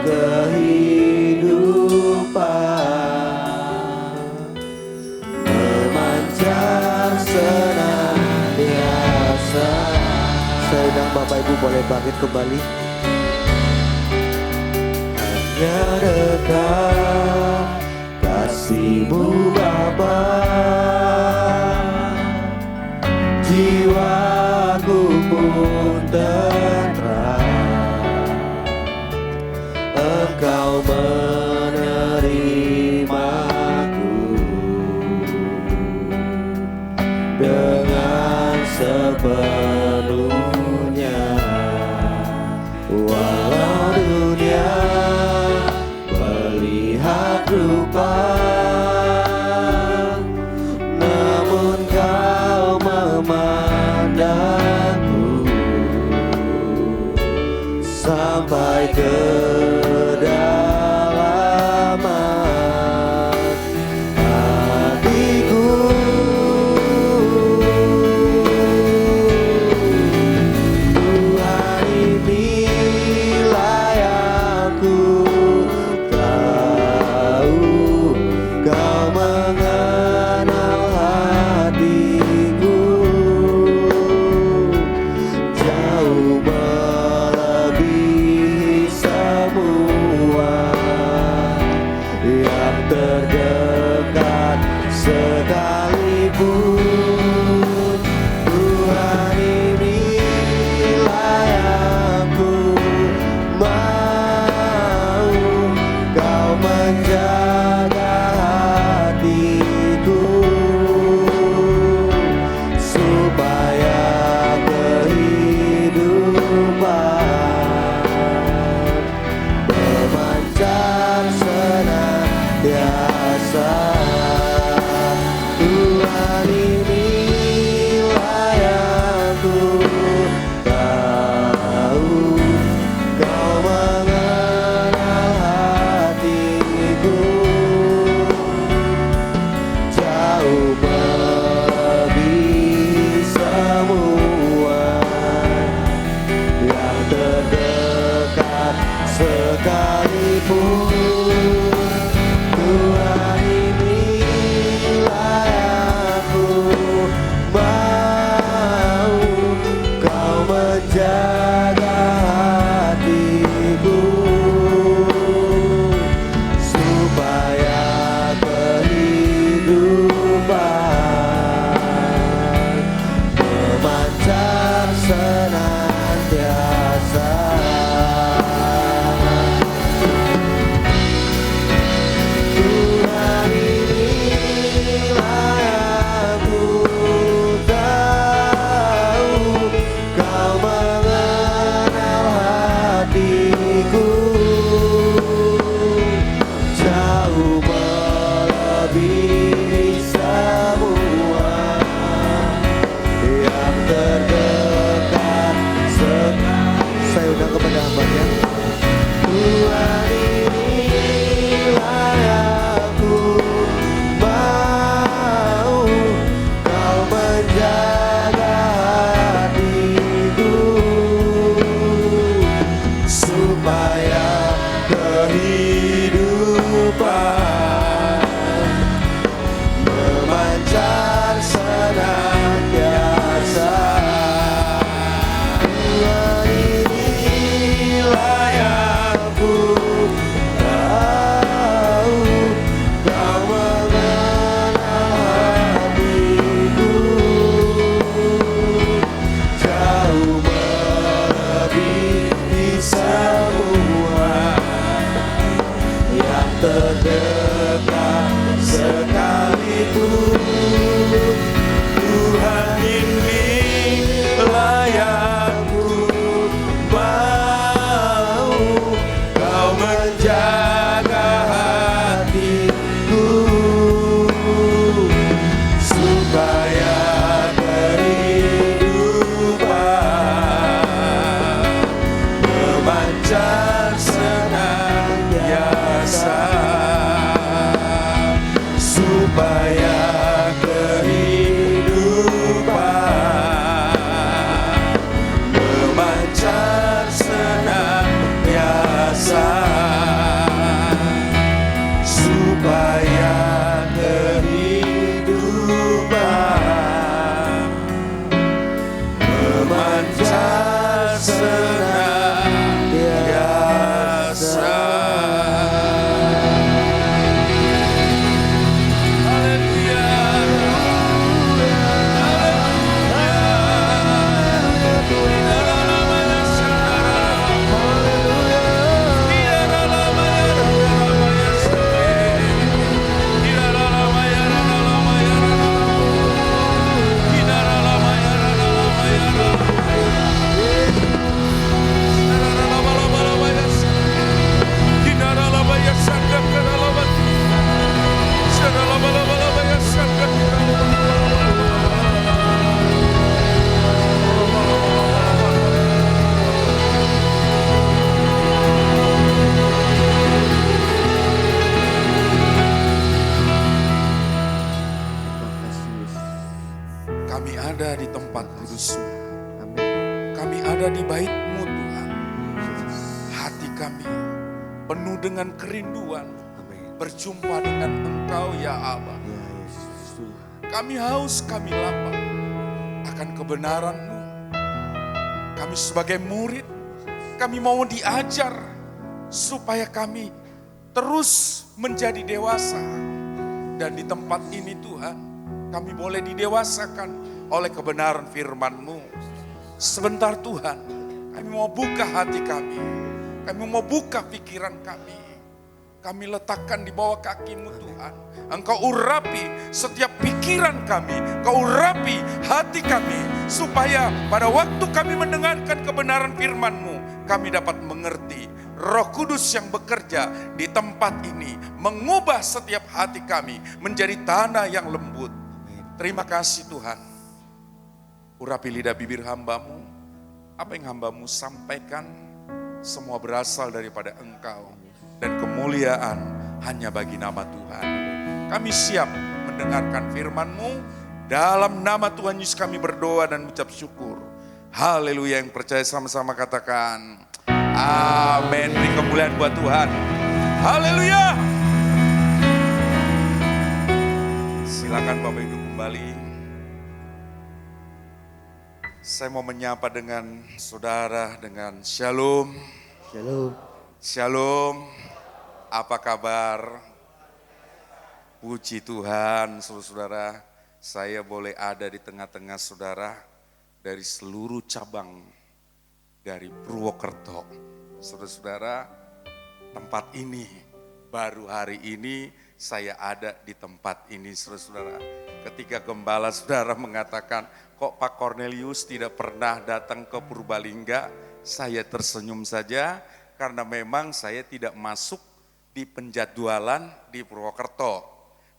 kehidupan memancar senantiasa. Saya undang Bapak Ibu boleh bangkit kembali. Hanya dekat kasih-Mu Bapa, jiwaku pun tentram. Engkau menerimaku dengan sepenuhnya. Walau dunia melihat rupa, namun Kau memandangku sampai kedalaman hatiku. Tuhan, inilah yang ku tahu, Kau mengenal hatiku jauh melebihi semua Kami ada di tempat kudus-Mu. Amin. Kami ada di bait-Mu Tuhan. Hati kami penuh dengan kerinduan Amin. berjumpa dengan Engkau ya Aba. Ya Yesus Tuhan. Kami haus, kami lapar akan kebenaran-Mu. Kami sebagai murid, kami mau diajar supaya kami terus menjadi dewasa. Dan di tempat ini Tuhan, kami boleh didewasakan oleh kebenaran firman-Mu. Sebentar Tuhan, kami mau buka hati kami. Kami mau buka pikiran kami. Kami letakkan di bawah kaki-Mu Tuhan. Engkau urapi setiap pikiran kami. Engkau urapi hati kami. Supaya pada waktu kami mendengarkan kebenaran firman-Mu, kami dapat mengerti Roh Kudus yang bekerja di tempat ini. Mengubah setiap hati kami menjadi tanah yang lembut. Terima kasih Tuhan. Urapi lidah bibir hamba-Mu. Apa yang hamba-Mu sampaikan semua berasal daripada Engkau. Dan kemuliaan hanya bagi nama Tuhan. Kami siap mendengarkan firman-Mu. Dalam nama Tuhan Yesus kami berdoa dan mengucap syukur. Haleluya, yang percaya sama-sama katakan amin. Beri kemuliaan buat Tuhan. Haleluya. Silakan Bapak Ibu kembali. Saya mau menyapa dengan saudara dengan shalom. Shalom. Shalom. Apa kabar? Puji Tuhan, saudara-saudara. Saya boleh ada di tengah-tengah saudara dari seluruh cabang dari Purwokerto. Saudara-saudara, tempat ini baru hari ini saya ada di tempat ini, saudara-saudara. Ketika gembala saudara mengatakan, kok Pak Cornelius tidak pernah datang ke Purbalingga, saya tersenyum saja karena memang saya tidak masuk di penjadwalan di Purwokerto.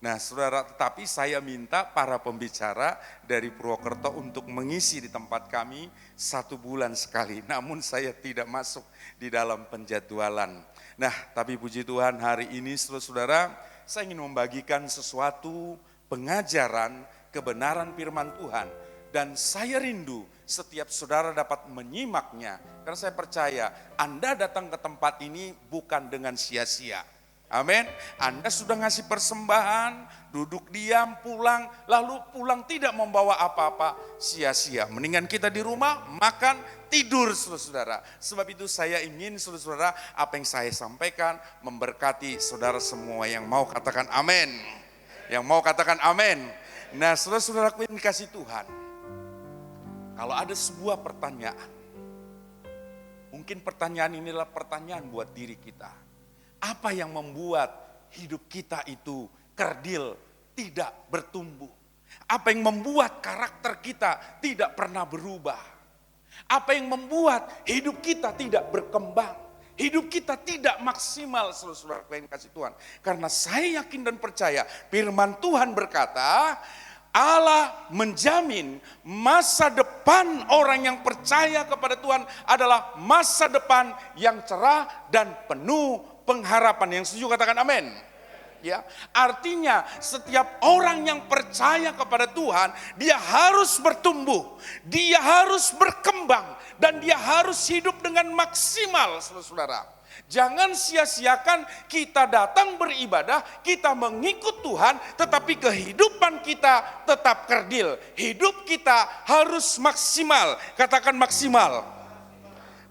Nah saudara, tetapi saya minta para pembicara dari Purwokerto untuk mengisi di tempat kami 1 bulan sekali. Namun saya tidak masuk di dalam penjadwalan. Nah tapi puji Tuhan hari ini saudara-saudara, saya ingin membagikan sesuatu pengajaran kebenaran firman Tuhan. Dan saya rindu setiap saudara dapat menyimaknya. Karena saya percaya Anda datang ke tempat ini bukan dengan sia-sia. Amin. Anda sudah ngasih persembahan, duduk diam, pulang, lalu pulang tidak membawa apa-apa, sia-sia. Mendingan kita di rumah, makan, tidur saudara-saudara. Sebab itu saya ingin saudara-saudara apa yang saya sampaikan memberkati saudara semua yang mau katakan amin. Yang mau katakan amin. Nah saudara-saudaraku yang dikasih Tuhan. Kalau ada sebuah pertanyaan, mungkin pertanyaan inilah pertanyaan buat diri kita. Apa yang membuat hidup kita itu kerdil, tidak bertumbuh? Apa yang membuat karakter kita tidak pernah berubah? Apa yang membuat hidup kita tidak berkembang? Hidup kita tidak maksimal, saudara-saudara yang kasih Tuhan. Karena saya yakin dan percaya firman Tuhan berkata, Allah menjamin masa depan orang yang percaya kepada Tuhan adalah masa depan yang cerah dan penuh pengharapan. Yang setuju katakan amin. Ya, artinya setiap orang yang percaya kepada Tuhan, dia harus bertumbuh, dia harus berkembang, dan dia harus hidup dengan maksimal, saudara-saudara. Jangan sia-siakan kita datang beribadah, kita mengikut Tuhan, tetapi kehidupan kita tetap kerdil. Hidup kita harus maksimal, katakan maksimal.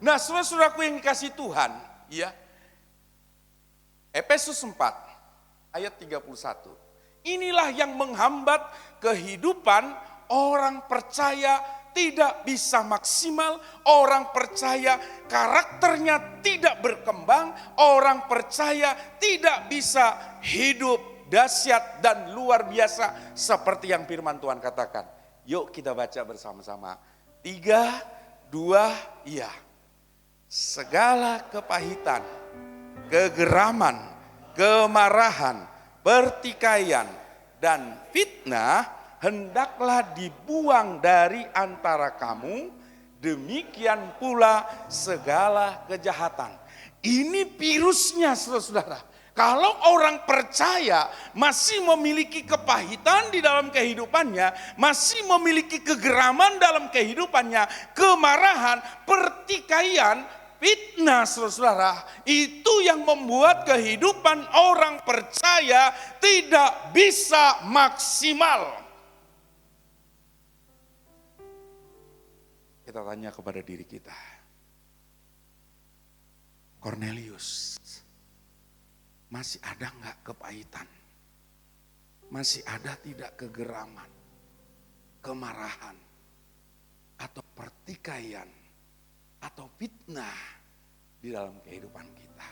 Nah, saudara-saudaraku yang dikasih Tuhan, ya. Efesus 4 ayat 31. Inilah yang menghambat kehidupan orang percaya tidak bisa maksimal, orang percaya karakternya tidak berkembang, orang percaya tidak bisa hidup dahsyat dan luar biasa seperti yang firman Tuhan katakan. Yuk kita baca bersama-sama. 3, 2, iya. Segala kepahitan, kegeraman, kemarahan, pertikaian, dan fitnah hendaklah dibuang dari antara kamu, demikian pula segala kejahatan. Ini virusnya saudara-saudara. Kalau orang percaya masih memiliki kepahitan di dalam kehidupannya, masih memiliki kegeraman dalam kehidupannya, kemarahan, pertikaian, fitnah, saudara-saudara, itu yang membuat kehidupan orang percaya tidak bisa maksimal. Kita tanya kepada diri kita, Cornelius, masih ada enggak kepahitan? Masih ada tidak kegeraman, kemarahan, atau pertikaian, atau fitnah di dalam kehidupan kita?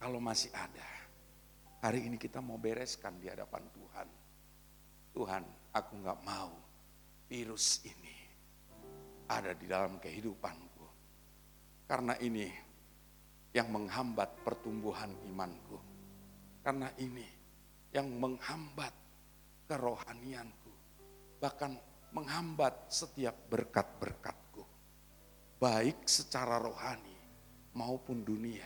Kalau masih ada, hari ini kita mau bereskan di hadapan Tuhan. Tuhan, aku enggak mau virus ini ada di dalam kehidupanku. Karena ini yang menghambat pertumbuhan imanku. Karena ini yang menghambat kerohanianku. Bahkan menghambat setiap berkat-berkatku. Baik secara rohani maupun dunia.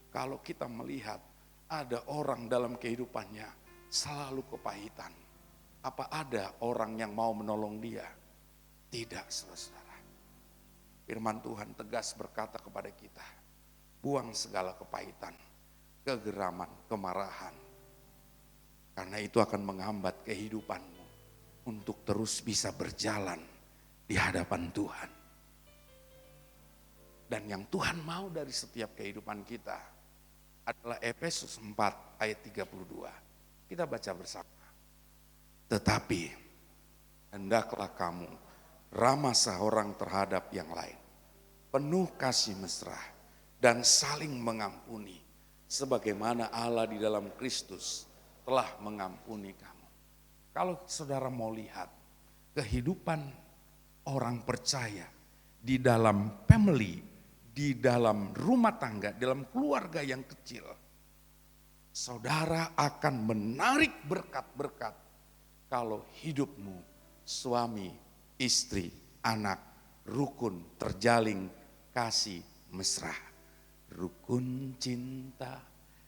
Kalau kita melihat ada orang dalam kehidupannya selalu kepahitan. Apa ada orang yang mau menolong dia? Tidak, saudara-saudara. Firman Tuhan tegas berkata kepada kita, buang segala kepahitan, kegeraman, kemarahan. Karena itu akan menghambat kehidupanmu untuk terus bisa berjalan di hadapan Tuhan. Dan yang Tuhan mau dari setiap kehidupan kita adalah Efesus 4 ayat 32. Kita baca bersama. Tetapi hendaklah kamu ramah seorang terhadap yang lain, penuh kasih mesra, dan saling mengampuni, sebagaimana Allah di dalam Kristus telah mengampuni kamu. Kalau saudara mau lihat kehidupan orang percaya di dalam family, di dalam rumah tangga, di dalam keluarga yang kecil, saudara akan menarik berkat-berkat kalau hidupmu, suami, istri, anak, rukun, terjalin, kasih, mesra. Rukun cinta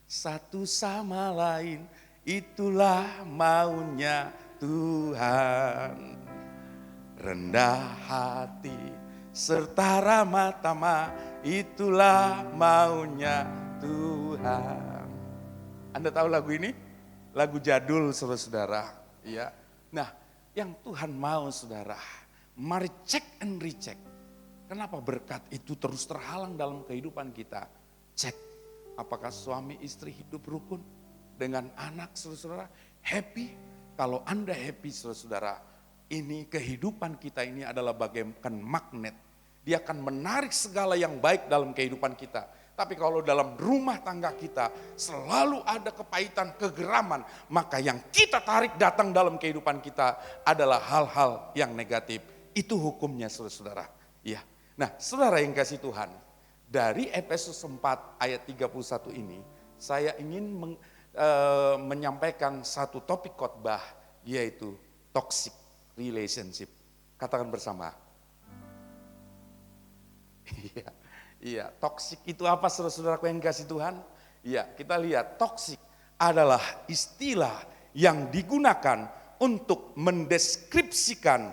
satu sama lain, itulah maunya Tuhan. Rendah hati serta ramah tamah, itulah maunya Tuhan. Anda tahu lagu ini? Lagu jadul, saudara-saudara. Ya. Nah, yang Tuhan mau, saudara, mari cek and recheck. Kenapa berkat itu terus terhalang dalam kehidupan kita? Cek, apakah suami istri hidup rukun dengan anak, saudara-saudara? Happy? Kalau Anda happy, saudara-saudara, ini kehidupan kita ini adalah bagaikan magnet. Dia akan menarik segala yang baik dalam kehidupan kita. Tapi kalau dalam rumah tangga kita selalu ada kepahitan, kegeraman, maka yang kita tarik datang dalam kehidupan kita adalah hal-hal yang negatif. Itu hukumnya, saudara-saudara. Ya. Nah, saudara yang kasih Tuhan, dari Efesus 4 ayat 31 ini, saya ingin menyampaikan satu topik khotbah, yaitu toxic relationship. Katakan bersama. Iya, toxic itu apa, saudara-saudaraku yang kasih Tuhan? Iya, kita lihat toxic adalah istilah yang digunakan untuk mendeskripsikan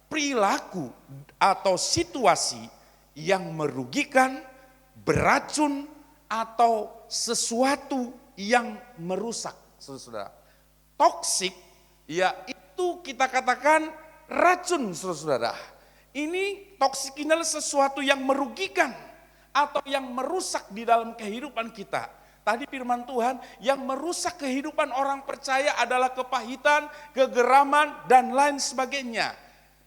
perilaku atau situasi yang merugikan, beracun, atau sesuatu yang merusak, saudara-saudara. Toksik, ya itu kita katakan racun, saudara-saudara. Ini toksik ini adalah sesuatu yang merugikan atau yang merusak di dalam kehidupan kita. Tadi firman Tuhan, yang merusak kehidupan orang percaya adalah kepahitan, kegeraman, dan lain sebagainya.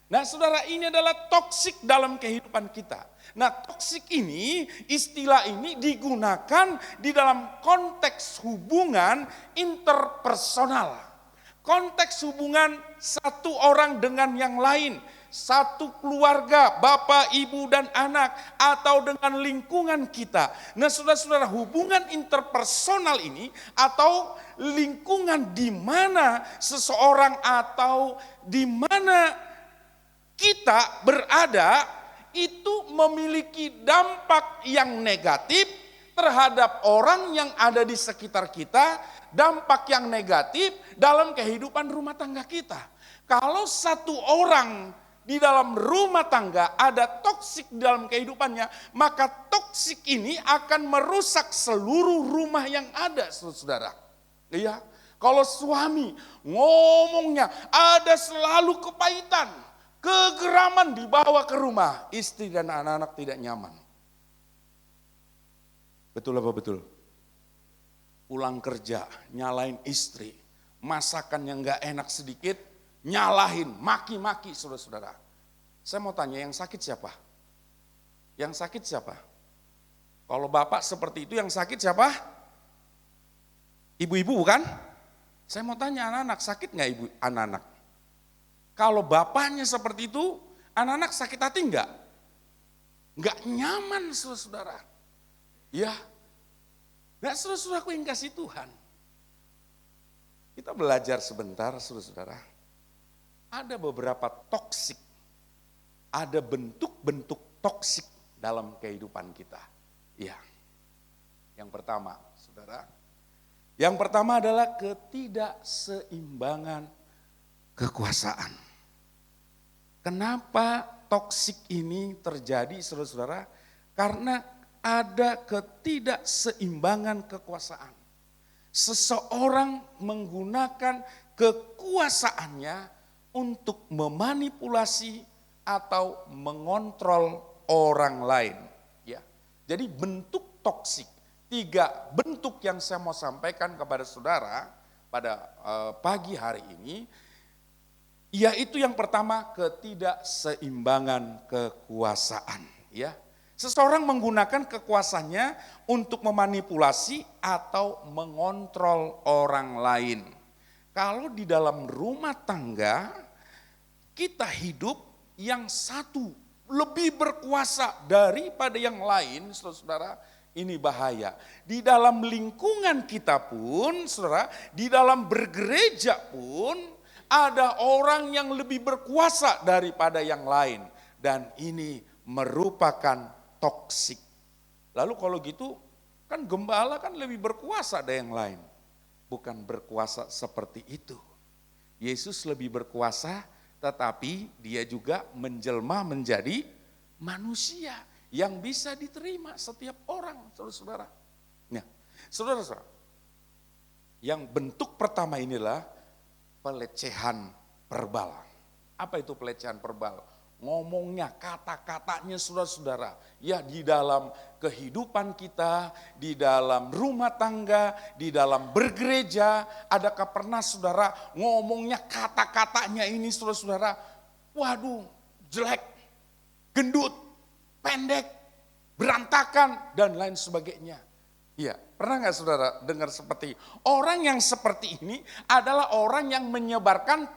Nah, saudara, ini adalah toksik dalam kehidupan kita. Nah, toksik ini, istilah ini digunakan di dalam konteks hubungan interpersonal. Konteks hubungan satu orang dengan yang lain. Satu keluarga, bapak, ibu, dan anak, atau dengan lingkungan kita. Nah, saudara-saudara, hubungan interpersonal ini atau lingkungan di mana seseorang atau di mana kita berada itu memiliki dampak yang negatif, terhadap orang yang ada di sekitar kita, dampak yang negatif dalam kehidupan rumah tangga kita. Kalau satu orang di dalam rumah tangga ada toksik dalam kehidupannya, maka toksik ini akan merusak seluruh rumah yang ada, saudara. Iya, kalau suami ngomongnya ada selalu kepahitan, kegeraman dibawa ke rumah, istri dan anak-anak tidak nyaman. Betul apa betul? Pulang kerja, nyalain istri, masakan yang gak enak sedikit, nyalahin, maki-maki saudara-saudara. Saya mau tanya, yang sakit siapa? Yang sakit siapa? Kalau bapak seperti itu, yang sakit siapa? Ibu-ibu bukan? Saya mau tanya anak-anak, sakit gak ibu anak-anak? Kalau bapaknya seperti itu, anak-anak sakit hati enggak? Enggak nyaman saudara-saudara. Ya, enggak saudara-saudaraku yang kasih Tuhan. Kita belajar sebentar saudara-saudara. Ada beberapa toksik, ada bentuk-bentuk toksik dalam kehidupan kita. Ya, yang pertama saudara, yang pertama adalah ketidakseimbangan kekuasaan. Kenapa toksik ini terjadi saudara-saudara? Karena ada ketidakseimbangan kekuasaan. Seseorang menggunakan kekuasaannya untuk memanipulasi atau mengontrol orang lain. Ya, jadi bentuk toksik, 3 bentuk yang saya mau sampaikan kepada saudara pada pagi hari ini, yaitu yang pertama ketidakseimbangan kekuasaan. Ya. Seseorang menggunakan kekuasaannya untuk memanipulasi atau mengontrol orang lain. Kalau di dalam rumah tangga, kita hidup yang satu lebih berkuasa daripada yang lain, saudara-saudara, ini bahaya. Di dalam lingkungan kita pun, saudara, di dalam bergereja pun, ada orang yang lebih berkuasa daripada yang lain. Dan ini merupakan toksik. Lalu kalau gitu kan gembala kan lebih berkuasa dari yang lain. Bukan berkuasa seperti itu. Yesus lebih berkuasa, tetapi dia juga menjelma menjadi manusia yang bisa diterima setiap orang, saudara-saudara. Nah, saudara-saudara, yang bentuk pertama inilah pelecehan verbal. Apa itu pelecehan verbal? Ngomongnya, kata-katanya saudara-saudara, ya di dalam kehidupan kita, di dalam rumah tangga, di dalam bergereja, adakah pernah saudara ngomongnya kata-katanya ini saudara-saudara, waduh jelek, gendut, pendek, berantakan, dan lain sebagainya. Iya, pernah nggak saudara dengar seperti orang yang seperti ini adalah orang yang menyebarkan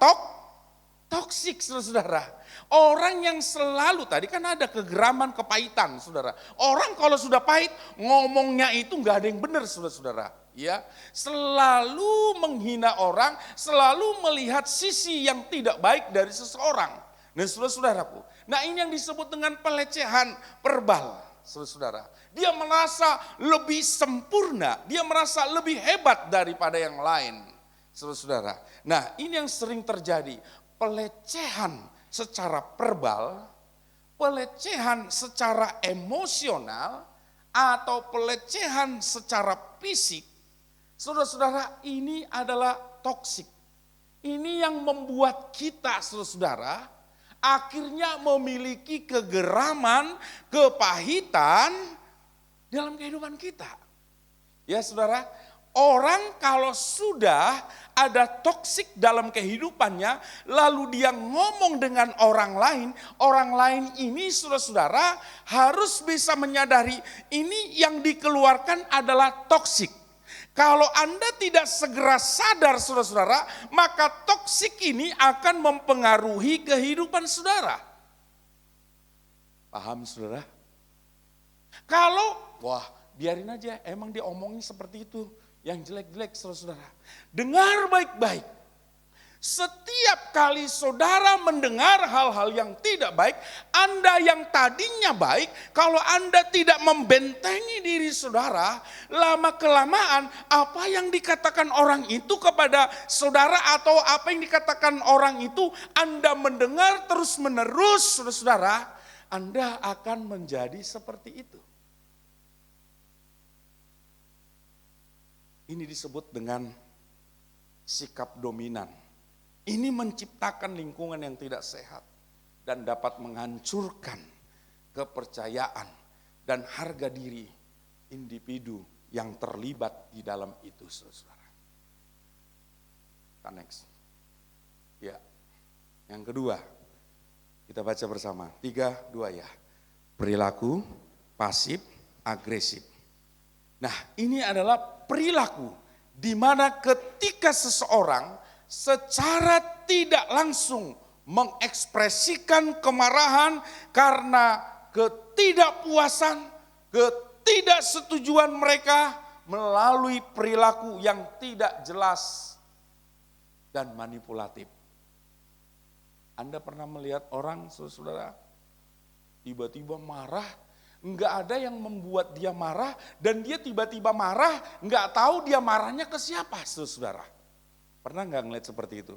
toksik saudara. Orang yang selalu, tadi kan ada kegeraman, kepahitan saudara. Orang kalau sudah pahit, ngomongnya itu nggak ada yang benar saudara-saudara. Ya, selalu menghina orang, selalu melihat sisi yang tidak baik dari seseorang. Nah saudara-saudaraku, nah ini yang disebut dengan pelecehan verbal saudara-saudara. Dia merasa lebih sempurna, dia merasa lebih hebat daripada yang lain saudara-saudara. Nah ini yang sering terjadi. Pelecehan secara verbal, pelecehan secara emosional, atau pelecehan secara fisik, saudara-saudara, ini adalah toksik. Ini yang membuat kita, saudara-saudara, akhirnya memiliki kegeraman, kepahitan dalam kehidupan kita. Ya saudara, orang kalau sudah ada toksik dalam kehidupannya, lalu dia ngomong dengan orang lain ini saudara-saudara harus bisa menyadari ini yang dikeluarkan adalah toksik. Kalau Anda tidak segera sadar saudara-saudara, maka toksik ini akan mempengaruhi kehidupan saudara. Paham saudara? Kalau, wah biarin aja, emang dia omongin seperti itu. Yang jelek-jelek saudara-saudara. Dengar baik-baik. Setiap kali saudara mendengar hal-hal yang tidak baik, Anda yang tadinya baik, kalau Anda tidak membentengi diri saudara, lama-kelamaan apa yang dikatakan orang itu kepada saudara atau apa yang dikatakan orang itu, Anda mendengar terus-menerus, saudara, Anda akan menjadi seperti itu. Ini disebut dengan sikap dominan. Ini menciptakan lingkungan yang tidak sehat dan dapat menghancurkan kepercayaan dan harga diri individu yang terlibat di dalam itu, saudara. Next. Ya, yang kedua, kita baca bersama. 3, 2 ya. Perilaku pasif agresif. Nah, ini adalah perilaku di mana ketika seseorang secara tidak langsung mengekspresikan kemarahan karena ketidakpuasan, ketidaksetujuan mereka melalui perilaku yang tidak jelas dan manipulatif. Anda pernah melihat orang, saudara, tiba-tiba marah, enggak ada yang membuat dia marah, dan dia tiba-tiba marah, enggak tahu dia marahnya ke siapa, saudara. Pernah nggak ngeliat seperti itu?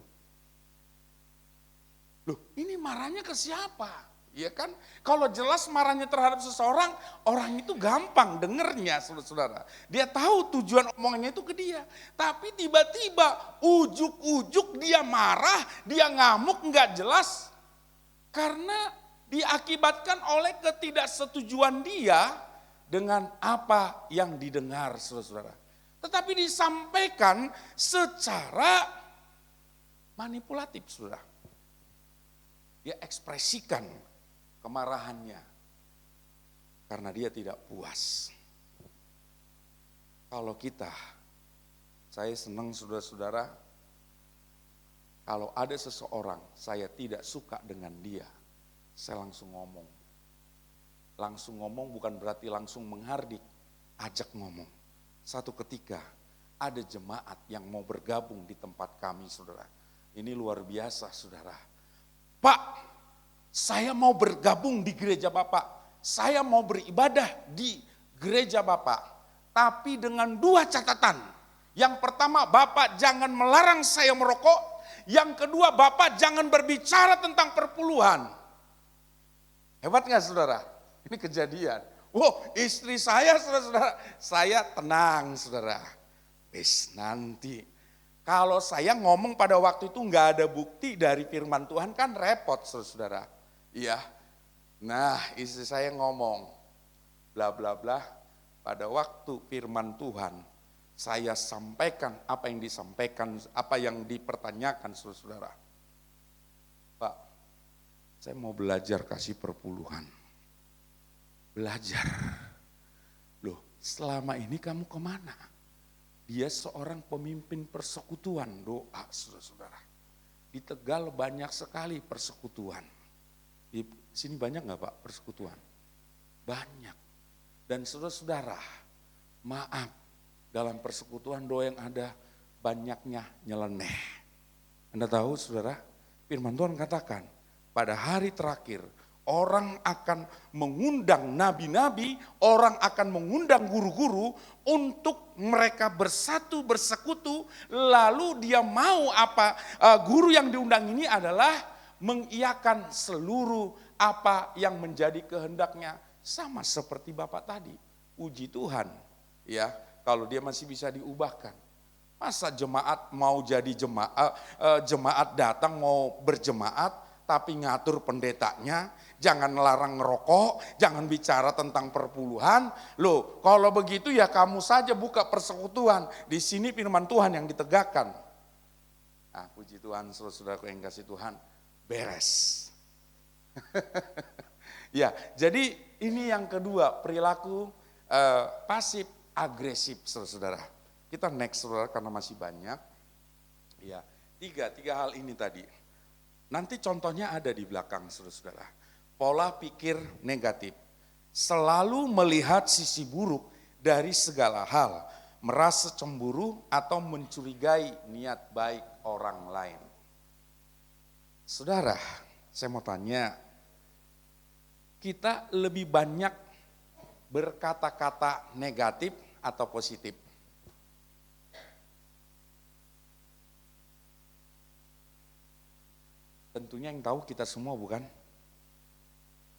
Loh, ini marahnya ke siapa? Ya kan? Kalau jelas marahnya terhadap seseorang, orang itu gampang dengernya, saudara-saudara. Dia tahu tujuan omongannya itu ke dia. Tapi tiba-tiba ujuk-ujuk dia marah, dia ngamuk nggak jelas. Karena diakibatkan oleh ketidaksetujuan dia dengan apa yang didengar, saudara-saudara. Tetapi disampaikan secara manipulatif, saudara. Dia ekspresikan kemarahannya karena dia tidak puas. Kalau kita, saya senang saudara-saudara, kalau ada seseorang saya tidak suka dengan dia, saya langsung ngomong. Langsung ngomong bukan berarti langsung menghardik, ajak ngomong. Satu ketika ada jemaat yang mau bergabung di tempat kami, saudara. Ini luar biasa, saudara. Pak, saya mau bergabung di gereja Bapak. Saya mau beribadah di gereja Bapak. Tapi dengan 2 catatan. Yang pertama, Bapak jangan melarang saya merokok. Yang kedua, Bapak jangan berbicara tentang perpuluhan. Hebat gak, saudara? Ini kejadian. Wow, istri saya, saudara-saudara, saya tenang, saudara. Wis nanti, kalau saya ngomong pada waktu itu nggak ada bukti dari firman Tuhan kan repot, saudara-saudara. Iya, nah istri saya ngomong, bla bla bla. Pada waktu firman Tuhan, saya sampaikan apa yang disampaikan, apa yang dipertanyakan, saudara-saudara. Pak, saya mau belajar kasih perpuluhan. Belajar. Loh, selama ini kamu kemana? Dia seorang pemimpin persekutuan doa, saudara-saudara. Di Tegal banyak sekali persekutuan. Di sini banyak nggak Pak persekutuan? Banyak. Dan saudara-saudara, maaf, dalam persekutuan doa yang ada banyaknya nyeleneh. Anda tahu saudara, firman Tuhan katakan, pada hari terakhir, orang akan mengundang nabi-nabi, orang akan mengundang guru-guru untuk mereka bersatu, bersekutu, lalu dia mau apa, guru yang diundang ini adalah mengiyakan seluruh apa yang menjadi kehendaknya, sama seperti Bapak tadi, puji Tuhan, ya kalau dia masih bisa diubahkan. Masa jemaat mau jadi jemaat datang mau berjemaat, tapi ngatur pendetanya, jangan larang ngerokok, jangan bicara tentang perpuluhan. Loh, kalau begitu ya kamu saja buka persekutuan. Di sini firman Tuhan yang ditegakkan. Ah, puji Tuhan, saudara-saudaraku yang kasih Tuhan, beres. Ya, jadi ini yang kedua, perilaku pasif agresif, saudara-saudara. Kita next, saudara, karena masih banyak. Ya, tiga hal ini tadi. Nanti contohnya ada di belakang, saudara-saudara. Pola pikir negatif. Selalu melihat sisi buruk dari segala hal. Merasa cemburu atau mencurigai niat baik orang lain. Saudara, saya mau tanya, kita lebih banyak berkata-kata negatif atau positif? Tentunya yang tahu kita semua, bukan?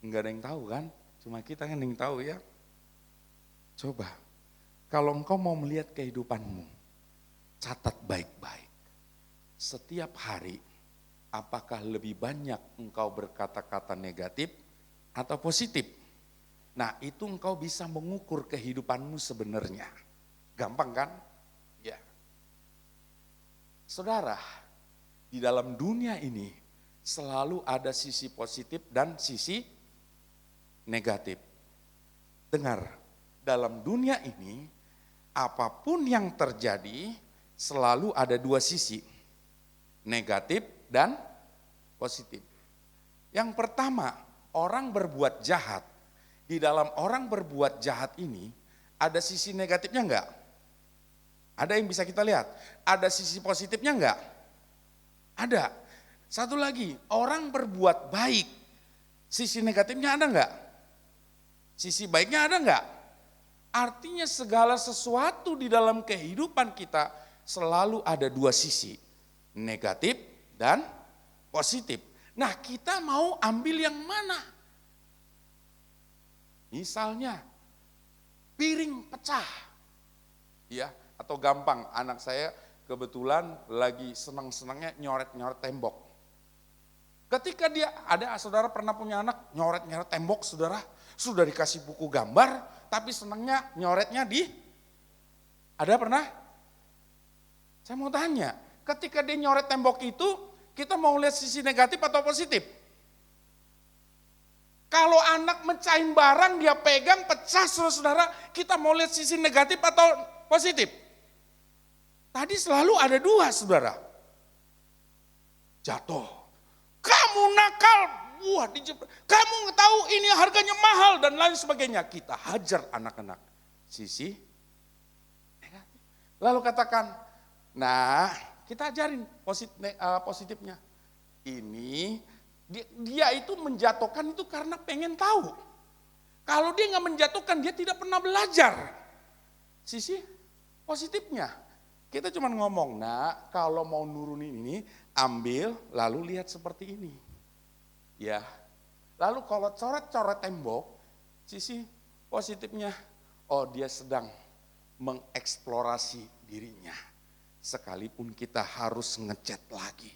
Enggak ada yang tahu kan? Cuma kita kan yang tahu ya. Coba, kalau engkau mau melihat kehidupanmu, catat baik-baik. Setiap hari, apakah lebih banyak engkau berkata-kata negatif atau positif? Nah, itu engkau bisa mengukur kehidupanmu sebenarnya. Gampang kan? Ya. Saudara, di dalam dunia ini selalu ada sisi positif dan sisi negatif. Dengar, dalam dunia ini apapun yang terjadi selalu ada dua sisi, negatif dan positif. Yang pertama, orang berbuat jahat. Di dalam orang berbuat jahat ini ada sisi negatifnya enggak? Ada yang bisa kita lihat? Ada sisi positifnya enggak? Ada. Satu lagi, orang berbuat baik. Sisi negatifnya ada enggak? Sisi baiknya ada enggak? Artinya segala sesuatu di dalam kehidupan kita selalu ada dua sisi, negatif dan positif. Nah, kita mau ambil yang mana? Misalnya piring pecah, ya, atau gampang, anak saya kebetulan lagi senang-senangnya nyoret-nyoret tembok. Ketika dia ada, saudara pernah punya anak nyoret-nyoret tembok, saudara sudah dikasih buku gambar, tapi senangnya nyoretnya ada pernah? Saya mau tanya, ketika dia nyoret tembok itu, kita mau lihat sisi negatif atau positif? Kalau anak mecahin barang, dia pegang, pecah, saudara, kita mau lihat sisi negatif atau positif? Tadi selalu ada dua, saudara. Jatuh. Kamu nakal, wah dijebak. Kamu tahu ini harganya mahal dan lain sebagainya. Kita hajar anak-anak. Sisi negatif. Lalu katakan, nah kita ajarin positifnya. Ini dia itu menjatuhkan itu karena pengen tahu. Kalau dia nggak menjatuhkan, dia tidak pernah belajar. Sisi positifnya, kita cuma ngomong, nah kalau mau nurunin ini, ambil lalu lihat seperti ini. Ya, lalu kalau coret-coret tembok, sisi positifnya, oh dia sedang mengeksplorasi dirinya. Sekalipun kita harus ngecat lagi.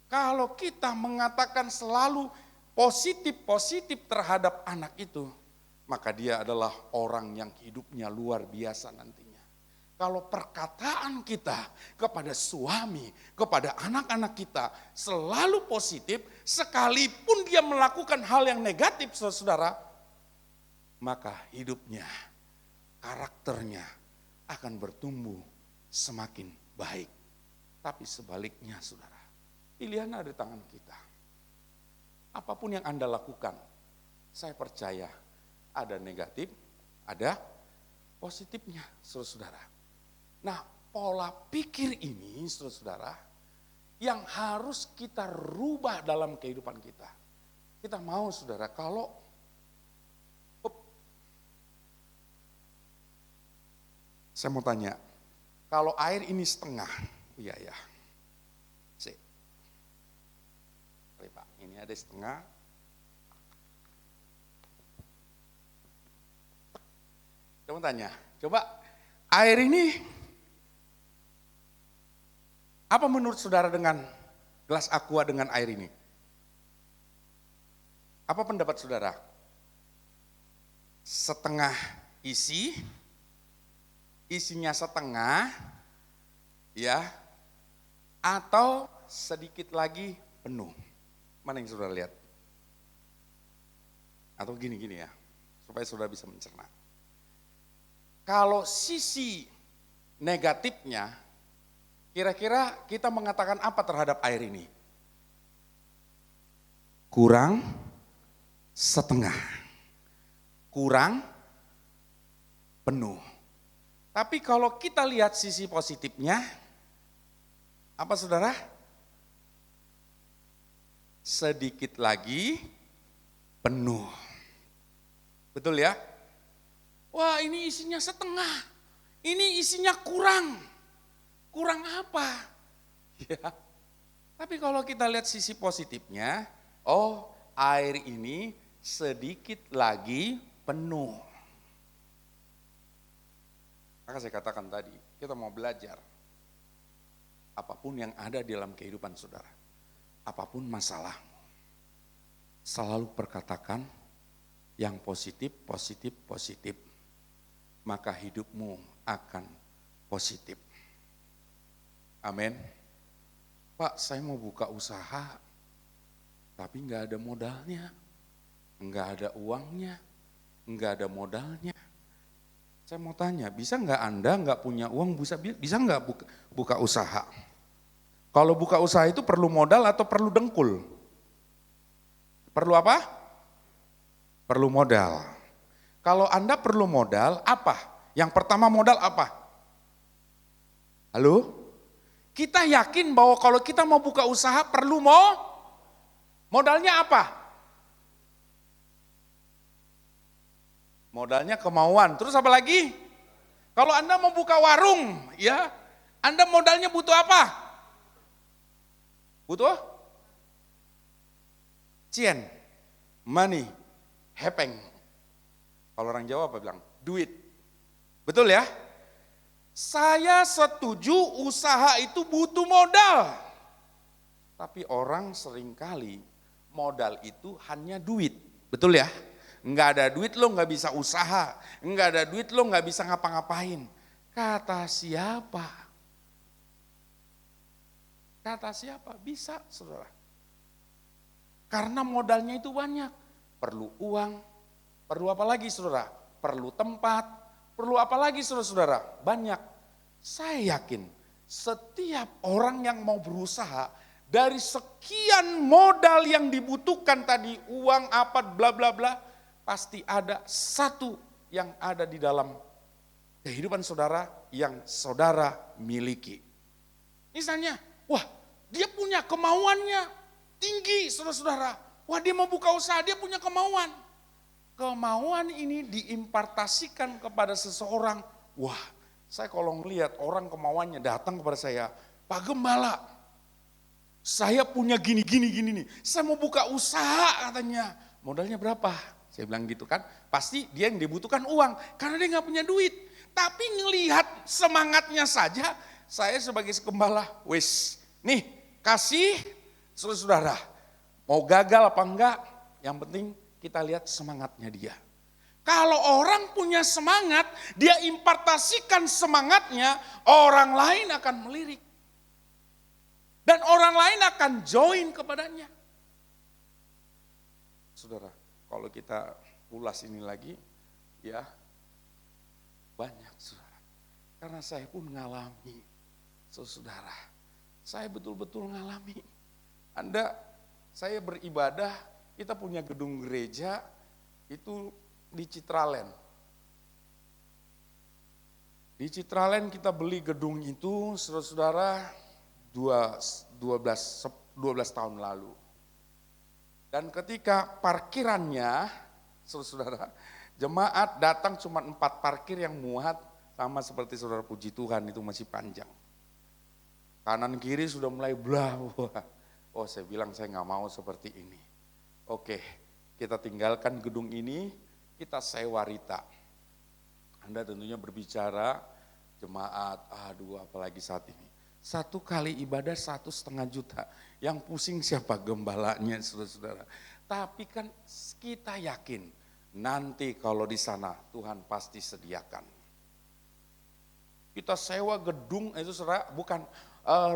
Kalau kita mengatakan selalu positif-positif terhadap anak itu, maka dia adalah orang yang hidupnya luar biasa nantinya. Kalau perkataan kita kepada suami, kepada anak-anak kita selalu positif, sekalipun dia melakukan hal yang negatif, saudara, maka hidupnya, karakternya akan bertumbuh semakin baik. Tapi sebaliknya, saudara, pilihan ada di tangan kita. Apapun yang Anda lakukan, saya percaya ada negatif, ada positifnya, saudara. Nah, pola pikir ini, saudara, yang harus kita rubah dalam kehidupan kita. Kita mau, saudara, kalau saya mau tanya, kalau air ini setengah, iya ya. Pak, ini ada setengah. Coba tanya, coba air ini apa menurut saudara dengan gelas aqua dengan air ini? Apa pendapat saudara? Setengah isi, isinya setengah, ya, atau sedikit lagi penuh? Mana yang saudara lihat? Atau gini-gini ya, supaya saudara bisa mencerna. Kalau sisi negatifnya, kira-kira kita mengatakan apa terhadap air ini? Kurang setengah, kurang penuh. Tapi kalau kita lihat sisi positifnya, apa saudara? sedikit lagi penuh. Betul ya? Wah, ini isinya setengah. Ini isinya kurang. Kurang apa? Ya. Tapi kalau kita lihat sisi positifnya, oh, air ini sedikit lagi penuh. Maka saya katakan tadi, kita mau belajar. Apapun yang ada di dalam kehidupan saudara, apapun masalah, selalu perkatakan yang positif, positif, positif. Maka hidupmu akan positif. Amin. Pak, saya mau buka usaha, tapi nggak ada modalnya, nggak ada uangnya, nggak ada modalnya. Saya mau tanya, bisa nggak Anda nggak punya uang, bisa nggak buka usaha? Kalau buka usaha itu perlu modal atau perlu dengkul? Perlu apa? Perlu modal. Kalau Anda perlu modal, apa? Yang pertama modal apa? Halo? Kita yakin bahwa kalau kita mau buka usaha perlu modalnya apa? Modalnya kemauan. Terus apa lagi? Kalau Anda mau buka warung, ya, Anda modalnya butuh apa? Butuh? Cien, money, hepeng. Kalau orang Jawa apa bilang? Duit. Betul ya? Saya setuju usaha itu butuh modal. Tapi orang seringkali modal itu hanya duit. Betul ya? Enggak ada duit lo nggak bisa usaha. Enggak ada duit lo nggak bisa ngapa-ngapain. Kata siapa? Kata siapa? Bisa, saudara. Karena modalnya itu banyak. Perlu uang, perlu apa lagi saudara? Perlu tempat, perlu apa lagi saudara-saudara? Banyak. Saya yakin setiap orang yang mau berusaha, dari sekian modal yang dibutuhkan tadi, uang apa bla bla bla, pasti ada satu yang ada di dalam kehidupan saudara yang saudara miliki. Misalnya, wah dia punya kemauannya tinggi saudara-saudara. Wah dia mau buka usaha, dia punya kemauan. Kemauan ini diimpartasikan kepada seseorang. Wah, saya kalau ngelihat orang kemauannya datang kepada saya, Pak Gembala, saya punya gini nih. Saya mau buka usaha katanya. Modalnya berapa? Saya bilang gitu kan. Pasti dia yang dibutuhkan uang karena dia nggak punya duit. Tapi ngelihat semangatnya saja, saya sebagai gembala, wis, nih kasih saudara. Mau gagal apa enggak, yang penting kita lihat semangatnya dia. Kalau orang punya semangat, dia impartasikan semangatnya, orang lain akan melirik. Dan orang lain akan join kepadanya. Saudara, kalau kita ulas ini lagi, ya banyak saudara. Karena saya pun ngalami, saudara. Saya betul-betul ngalami. Saya beribadah, kita punya gedung gereja, itu di Citraland. Di Citraland kita beli gedung itu, saudara-saudara, 12 tahun lalu. Dan ketika parkirannya, saudara-saudara, jemaat datang cuma 4 parkir yang muat, sama seperti saudara puji Tuhan itu masih panjang. Kanan kiri sudah mulai belah. Oh saya bilang saya nggak mau seperti ini. Oke, kita tinggalkan gedung ini, kita sewa Rita. Anda tentunya berbicara, jemaat, apalagi saat ini. 1 kali ibadah 1,5 juta. Yang pusing siapa? Gembalanya, saudara-saudara. Tapi kan kita yakin, nanti kalau di sana Tuhan pasti sediakan. Kita sewa gedung, itu saudara, bukan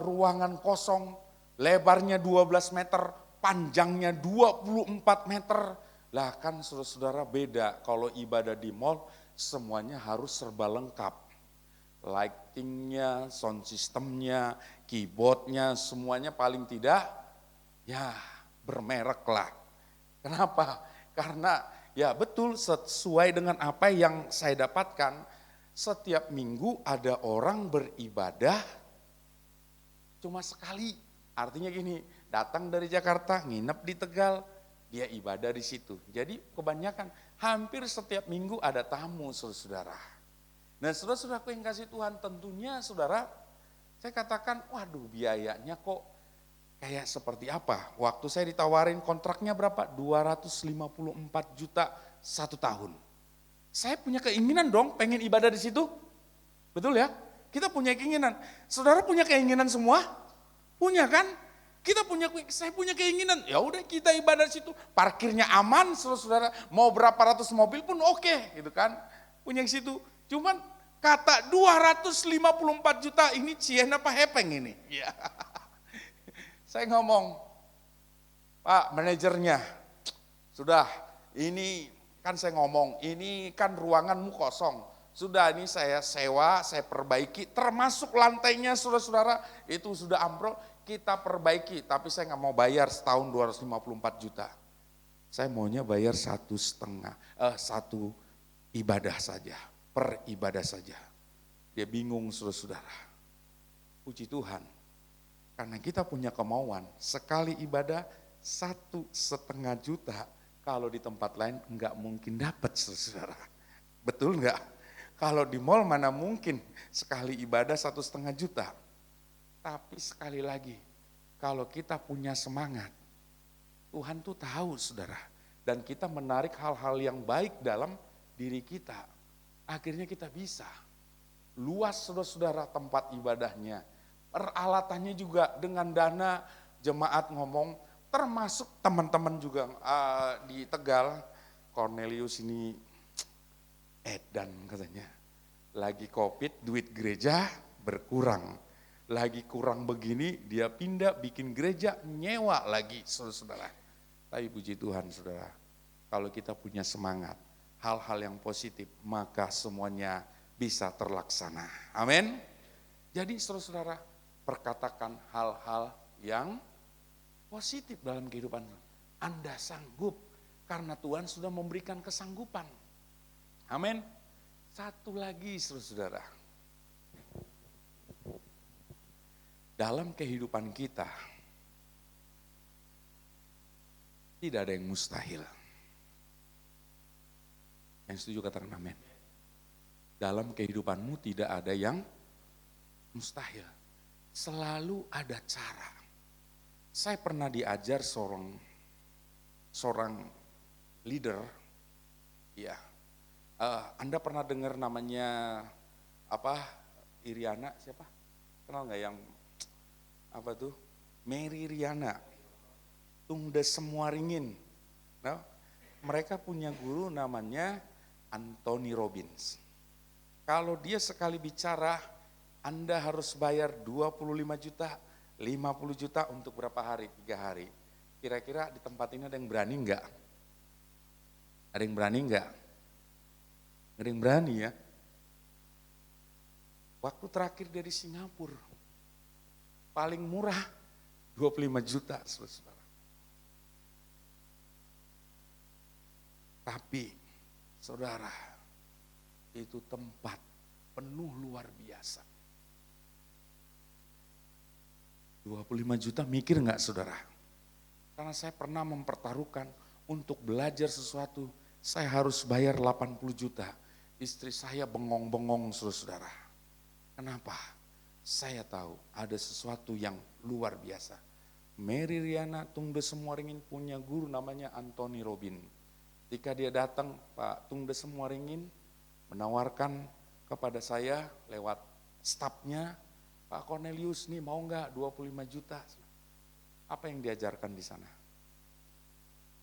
ruangan kosong, lebarnya 12 meter, panjangnya 24 meter. Lah kan saudara-saudara beda, kalau ibadah di mall semuanya harus serba lengkap. Lightingnya, sound systemnya, keyboardnya, semuanya paling tidak ya bermerek lah. Kenapa? Karena ya betul sesuai dengan apa yang saya dapatkan, setiap minggu ada orang beribadah cuma sekali. Artinya gini, datang dari Jakarta, nginep di Tegal, dia ibadah di situ. Jadi kebanyakan hampir setiap minggu ada tamu saudara-saudara. Nah saudara-saudaraku yang kasih Tuhan, tentunya saudara, saya katakan waduh biayanya kok kayak seperti apa. Waktu saya ditawarin kontraknya berapa? 254 juta 1 tahun. Saya punya keinginan dong pengen ibadah di situ. Betul ya? Kita punya keinginan. Saudara punya keinginan semua? Punya kan? Saya punya keinginan, ya udah kita ibadah di situ, parkirnya aman, saudara, mau berapa ratus mobil pun oke, gitu kan, punya di situ. Cuman kata 254 juta ini cien apa hepeng ini? Ya. Saya ngomong, Pak manajernya, sudah ini kan saya ngomong, ini kan ruanganmu kosong. Sudah ini saya sewa, saya perbaiki, termasuk lantainya saudara-saudara itu sudah ambrol. Kita perbaiki, tapi saya nggak mau bayar setahun 254 juta. Saya maunya bayar 1,5, satu ibadah saja, per ibadah saja. Dia bingung saudara-saudara. Puji Tuhan, karena kita punya kemauan, sekali ibadah 1,5 juta, kalau di tempat lain nggak mungkin dapat saudara-saudara. Betul nggak? Kalau di mall mana mungkin sekali ibadah 1,5 juta. Tapi sekali lagi, kalau kita punya semangat, Tuhan tuh tahu saudara. Dan kita menarik hal-hal yang baik dalam diri kita. Akhirnya kita bisa. Luas saudara-saudara tempat ibadahnya. Peralatannya juga dengan dana jemaat ngomong, termasuk teman-teman juga di Tegal. Cornelius ini edan katanya. Lagi COVID, duit gereja berkurang. Lagi kurang begini, dia pindah bikin gereja, nyewa lagi saudara-saudara. Tapi puji Tuhan saudara, kalau kita punya semangat, hal-hal yang positif, maka semuanya bisa terlaksana. Amin. Jadi saudara-saudara, perkatakan hal-hal yang positif dalam kehidupan. Anda sanggup, karena Tuhan sudah memberikan kesanggupan. Amin. Satu lagi saudara-saudara. Dalam kehidupan kita, tidak ada yang mustahil. Yang setuju katakan amin. Dalam kehidupanmu tidak ada yang mustahil. Selalu ada cara. Saya pernah diajar seorang leader, ya. Anda pernah dengar namanya Iriana siapa? Kenal nggak yang apa tuh? Mary Riana, Tungde Semua Ringin. Nah, mereka punya guru namanya Anthony Robbins. Kalau dia sekali bicara, Anda harus bayar 25 juta, 50 juta untuk berapa hari? 3 hari. Kira-kira di tempat ini ada yang berani enggak? Ada yang berani enggak? Ada yang berani ya? Waktu terakhir dari Singapura, paling murah 25 juta saudara. Tapi saudara, itu tempat penuh luar biasa. 25 juta mikir enggak saudara? Karena saya pernah mempertaruhkan untuk belajar sesuatu, saya harus bayar 80 juta. Istri saya bengong-bengong saudara. Kenapa? Saya tahu ada sesuatu yang luar biasa. Mary Riana Tungde Semua Ringin punya guru namanya Anthony Robbins. Ketika dia datang, Pak Tungde Semua Ringin menawarkan kepada saya lewat stafnya, Pak Cornelius nih mau enggak 25 juta. Apa yang diajarkan di sana?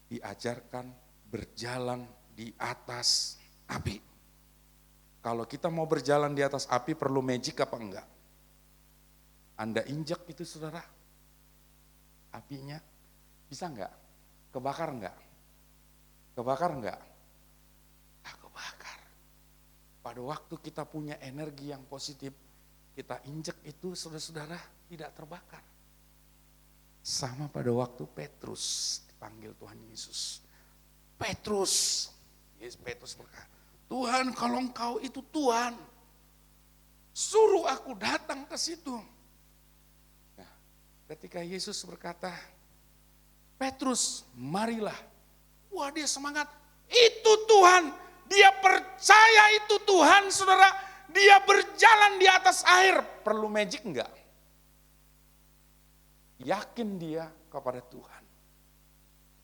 Diajarkan berjalan di atas api. Kalau kita mau berjalan di atas api perlu magic apa enggak? Anda injak itu saudara, apinya bisa enggak? Kebakar enggak? Kebakar enggak? Kebakar. Pada waktu kita punya energi yang positif, kita injek itu saudara-saudara tidak terbakar. Sama pada waktu Petrus dipanggil Tuhan Yesus. Petrus berkata, Tuhan kalau engkau itu Tuhan, suruh aku datang ke situ. Nah, ketika Yesus berkata, Petrus, marilah. Wah, dia semangat. Itu Tuhan. Dia percaya itu Tuhan, saudara. Dia berjalan di atas air. Perlu magic enggak? Yakin dia kepada Tuhan.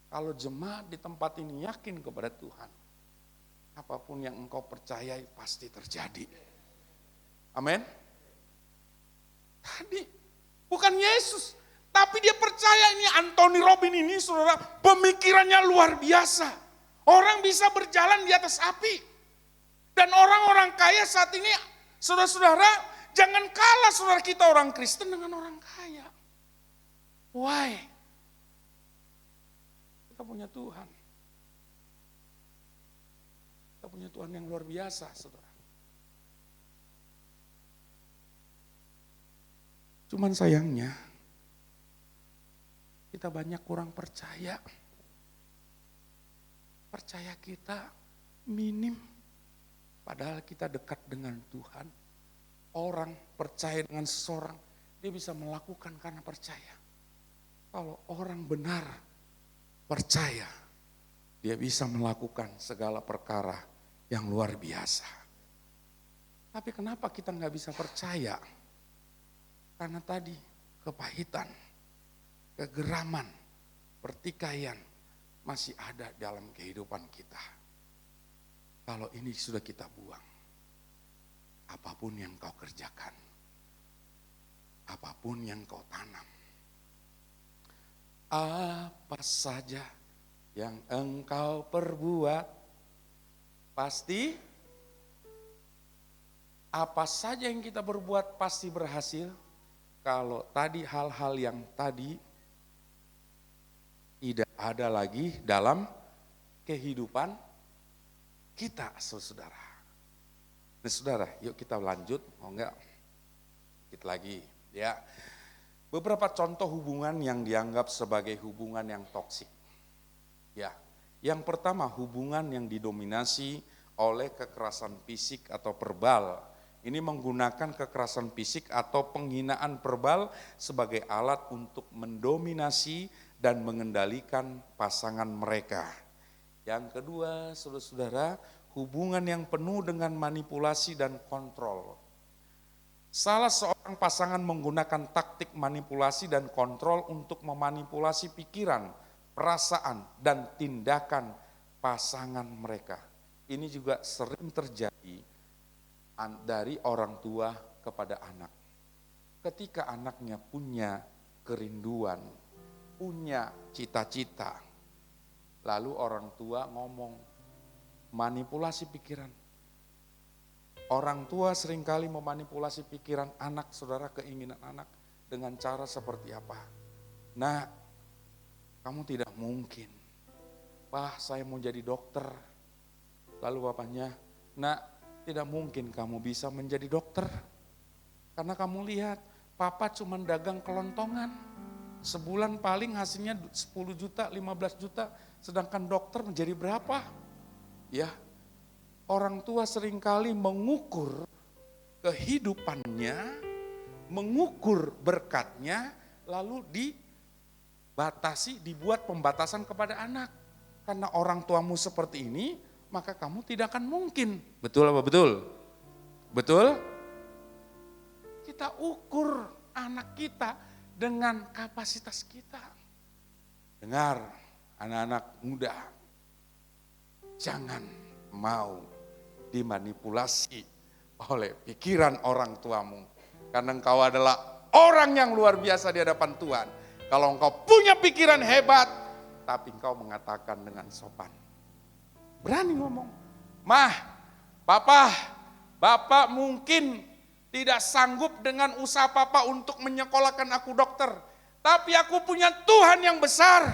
Kalau jemaat di tempat ini yakin kepada Tuhan, apapun yang engkau percayai pasti terjadi. Amin. Tadi bukan Yesus, tapi dia percaya. Ini Anthony Robin ini, saudara, pemikirannya luar biasa. Orang bisa berjalan di atas api. Dan orang-orang kaya saat ini, saudara-saudara, jangan kalah saudara kita orang Kristen dengan orang kaya. Why? Kita punya Tuhan. Kita punya Tuhan yang luar biasa, saudara. Cuman sayangnya, kita banyak kurang percaya. Percaya kita minim. Padahal kita dekat dengan Tuhan. Orang percaya dengan seseorang, dia bisa melakukan karena percaya. Kalau orang benar percaya, dia bisa melakukan segala perkara yang luar biasa. Tapi kenapa kita nggak bisa percaya? Karena tadi kepahitan, kegeraman, pertikaian masih ada dalam kehidupan kita. Kalau ini sudah kita buang, apapun yang kau kerjakan, apapun yang kau tanam, apa saja yang engkau perbuat, pasti apa saja yang kita berbuat pasti berhasil. Kalau tadi hal-hal yang tadi tidak ada lagi dalam kehidupan kita, saudara. Nah, saudara, yuk kita lanjut, mau enggak? Dikit lagi, ya. Beberapa contoh hubungan yang dianggap sebagai hubungan yang toksik. Ya, yang pertama hubungan yang didominasi oleh kekerasan fisik atau verbal. Ini menggunakan kekerasan fisik atau penghinaan verbal sebagai alat untuk mendominasi dan mengendalikan pasangan mereka. Yang kedua, saudara-saudara, hubungan yang penuh dengan manipulasi dan kontrol. Salah seorang pasangan menggunakan taktik manipulasi dan kontrol untuk memanipulasi pikiran, perasaan, dan tindakan pasangan mereka. Ini juga sering terjadi dari orang tua kepada anak. Ketika anaknya punya kerinduan, punya cita-cita, lalu orang tua ngomong, manipulasi pikiran. Orang tua seringkali memanipulasi pikiran anak, saudara, keinginan anak dengan cara seperti apa? Nah, kamu tidak mungkin. Pak, saya mau jadi dokter. Lalu bapaknya, nak, tidak mungkin kamu bisa menjadi dokter. Karena kamu lihat, papa cuma dagang kelontongan. Sebulan paling hasilnya 10 juta, 15 juta. Sedangkan dokter menjadi berapa? Ya, orang tua seringkali mengukur kehidupannya, mengukur berkatnya, lalu dibatasi, dibuat pembatasan kepada anak. Karena orang tuamu seperti ini, maka kamu tidak akan mungkin. Betul apa betul? Betul? Kita ukur anak kita dengan kapasitas kita. Dengar, anak-anak muda, jangan mau dimanipulasi oleh pikiran orang tuamu. Karena engkau adalah orang yang luar biasa di hadapan Tuhan. Kalau engkau punya pikiran hebat, tapi engkau mengatakan dengan sopan. Berani ngomong, Mah, Bapak mungkin tidak sanggup dengan usaha Papa untuk menyekolahkan aku dokter. Tapi aku punya Tuhan yang besar,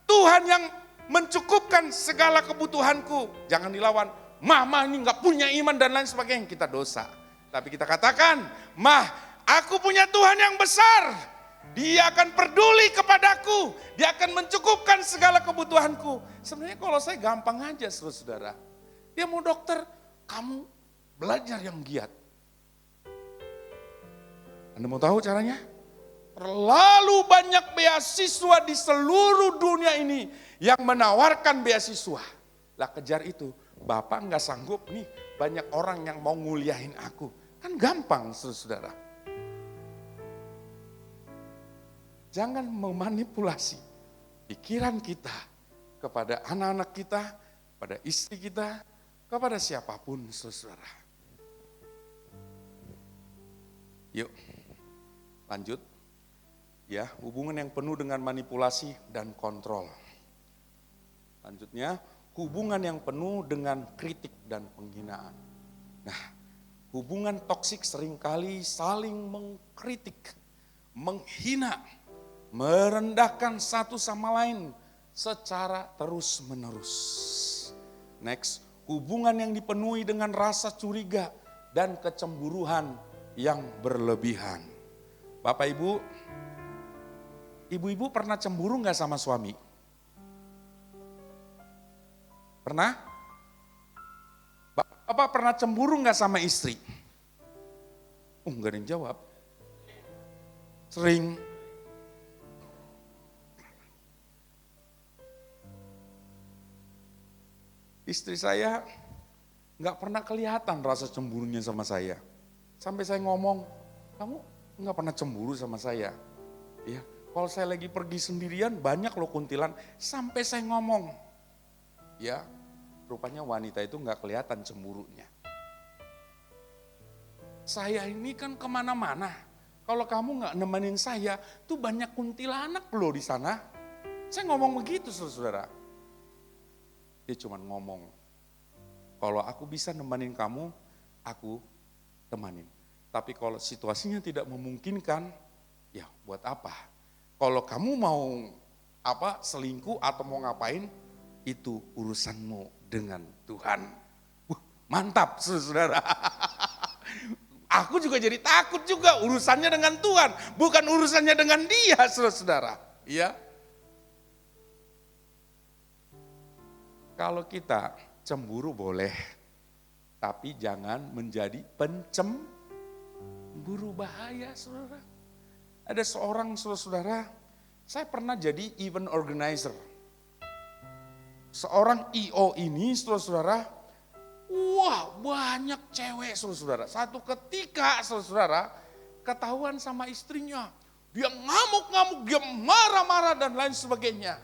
Tuhan yang mencukupkan segala kebutuhanku. Jangan dilawan, Mah ini gak punya iman dan lain sebagainya, kita dosa. Tapi kita katakan, Mah, aku punya Tuhan yang besar. Dia akan peduli kepadaku, dia akan mencukupkan segala kebutuhanku. Sebenarnya kalau saya gampang aja, saudara. Dia mau dokter, kamu belajar yang giat. Anda mau tahu caranya? Terlalu banyak beasiswa di seluruh dunia ini yang menawarkan beasiswa. Lah kejar itu, Bapak nggak sanggup nih, banyak orang yang mau nguliahin aku. Kan gampang saudara. Jangan memanipulasi pikiran kita kepada anak-anak kita, pada istri kita, kepada siapapun saudara. Yuk, lanjut. Ya, hubungan yang penuh dengan manipulasi dan kontrol. Lanjutnya, hubungan yang penuh dengan kritik dan penghinaan. Nah, hubungan toksik seringkali saling mengkritik, menghina, merendahkan satu sama lain secara terus-menerus. Next, hubungan yang dipenuhi dengan rasa curiga dan kecemburuan yang berlebihan. Bapak Ibu, ibu-ibu pernah cemburu nggak sama suami? Pernah? Bapak pernah cemburu nggak sama istri? Nggak ada yang jawab. Sering. Istri saya nggak pernah kelihatan rasa cemburunya sama saya. Sampai saya ngomong, kamu nggak pernah cemburu sama saya? Ya, kalau saya lagi pergi sendirian banyak loh kuntilan. Sampai saya ngomong, ya rupanya wanita itu nggak kelihatan cemburunya. Saya ini kan kemana-mana. Kalau kamu nggak nemenin saya, tuh banyak kuntilanak loh di sana. Saya ngomong begitu saudara. Dia cuma ngomong, kalau aku bisa nemenin kamu, aku temanin. Tapi kalau situasinya tidak memungkinkan, ya buat apa? Kalau kamu mau selingkuh atau mau ngapain, itu urusanmu dengan Tuhan. Mantap saudara. Aku juga jadi takut juga urusannya dengan Tuhan, bukan urusannya dengan dia saudara. Iya. Kalau kita cemburu boleh, tapi jangan menjadi pencemburu, bahaya saudara. Ada seorang saudara, saya pernah jadi event organizer. Seorang IO ini saudara, wah banyak cewek saudara. Satu ketika saudara ketahuan sama istrinya, dia ngamuk-ngamuk, dia marah-marah dan lain sebagainya.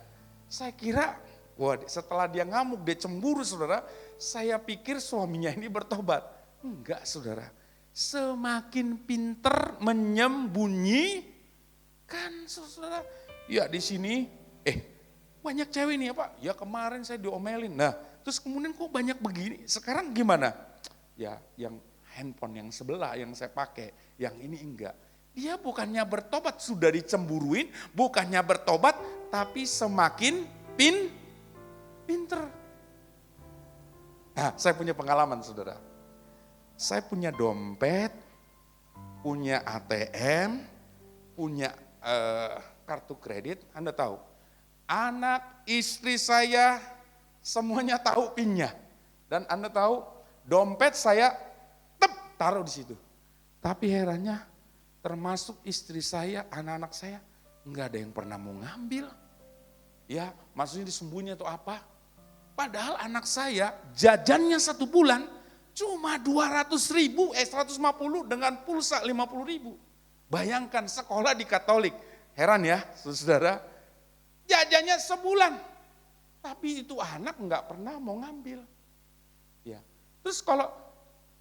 Saya kira, wah setelah dia ngamuk, dia cemburu saudara, saya pikir suaminya ini bertobat. Enggak saudara, semakin pinter menyembunyikan saudara. Ya di sini, banyak cewek nih ya Pak, ya kemarin saya diomelin. Nah terus kemudian kok banyak begini, sekarang gimana? Ya yang handphone yang sebelah yang saya pakai, yang ini enggak. Dia bukannya bertobat, sudah dicemburuin, bukannya bertobat, tapi semakin pinter. Nah, saya punya pengalaman saudara. Saya punya dompet, punya ATM, punya kartu kredit. Anda tahu, anak istri saya semuanya tahu PIN-nya. Dan Anda tahu, dompet saya taruh di situ. Tapi herannya, termasuk istri saya, anak-anak saya, enggak ada yang pernah mau ngambil. Ya, maksudnya disembunyi atau apa. Padahal anak saya jajannya 1 bulan cuma 200.000, 150 dengan pulsa 50.000. Bayangkan sekolah di Katolik. Heran ya saudara, jajannya sebulan. Tapi itu anak enggak pernah mau ngambil. Ya. Terus kalau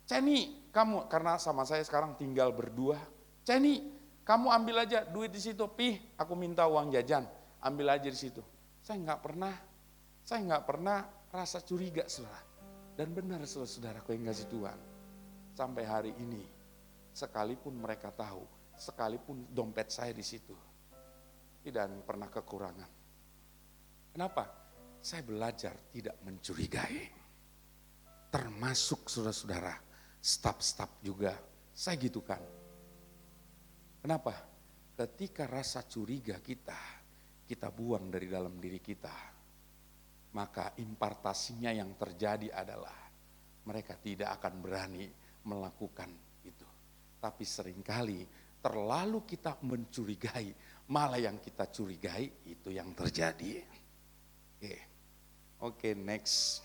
Ceni, kamu karena sama saya sekarang tinggal berdua. Ceni, kamu ambil aja duit di situ. Aku minta uang jajan, ambil aja di situ. Saya nggak pernah rasa curiga saudara. Dan benar saudara-saudaraku yang kasih Tuhan. Sampai hari ini, sekalipun mereka tahu, sekalipun dompet saya di situ, tidak pernah kekurangan. Kenapa? Saya belajar tidak mencurigai. Termasuk saudara-saudara, staf-staf juga, saya gitu kan. Kenapa? Ketika rasa curiga kita buang dari dalam diri kita, maka impartasinya yang terjadi adalah mereka tidak akan berani melakukan itu. Tapi seringkali terlalu kita mencurigai, malah yang kita curigai itu yang terjadi. Oke, next.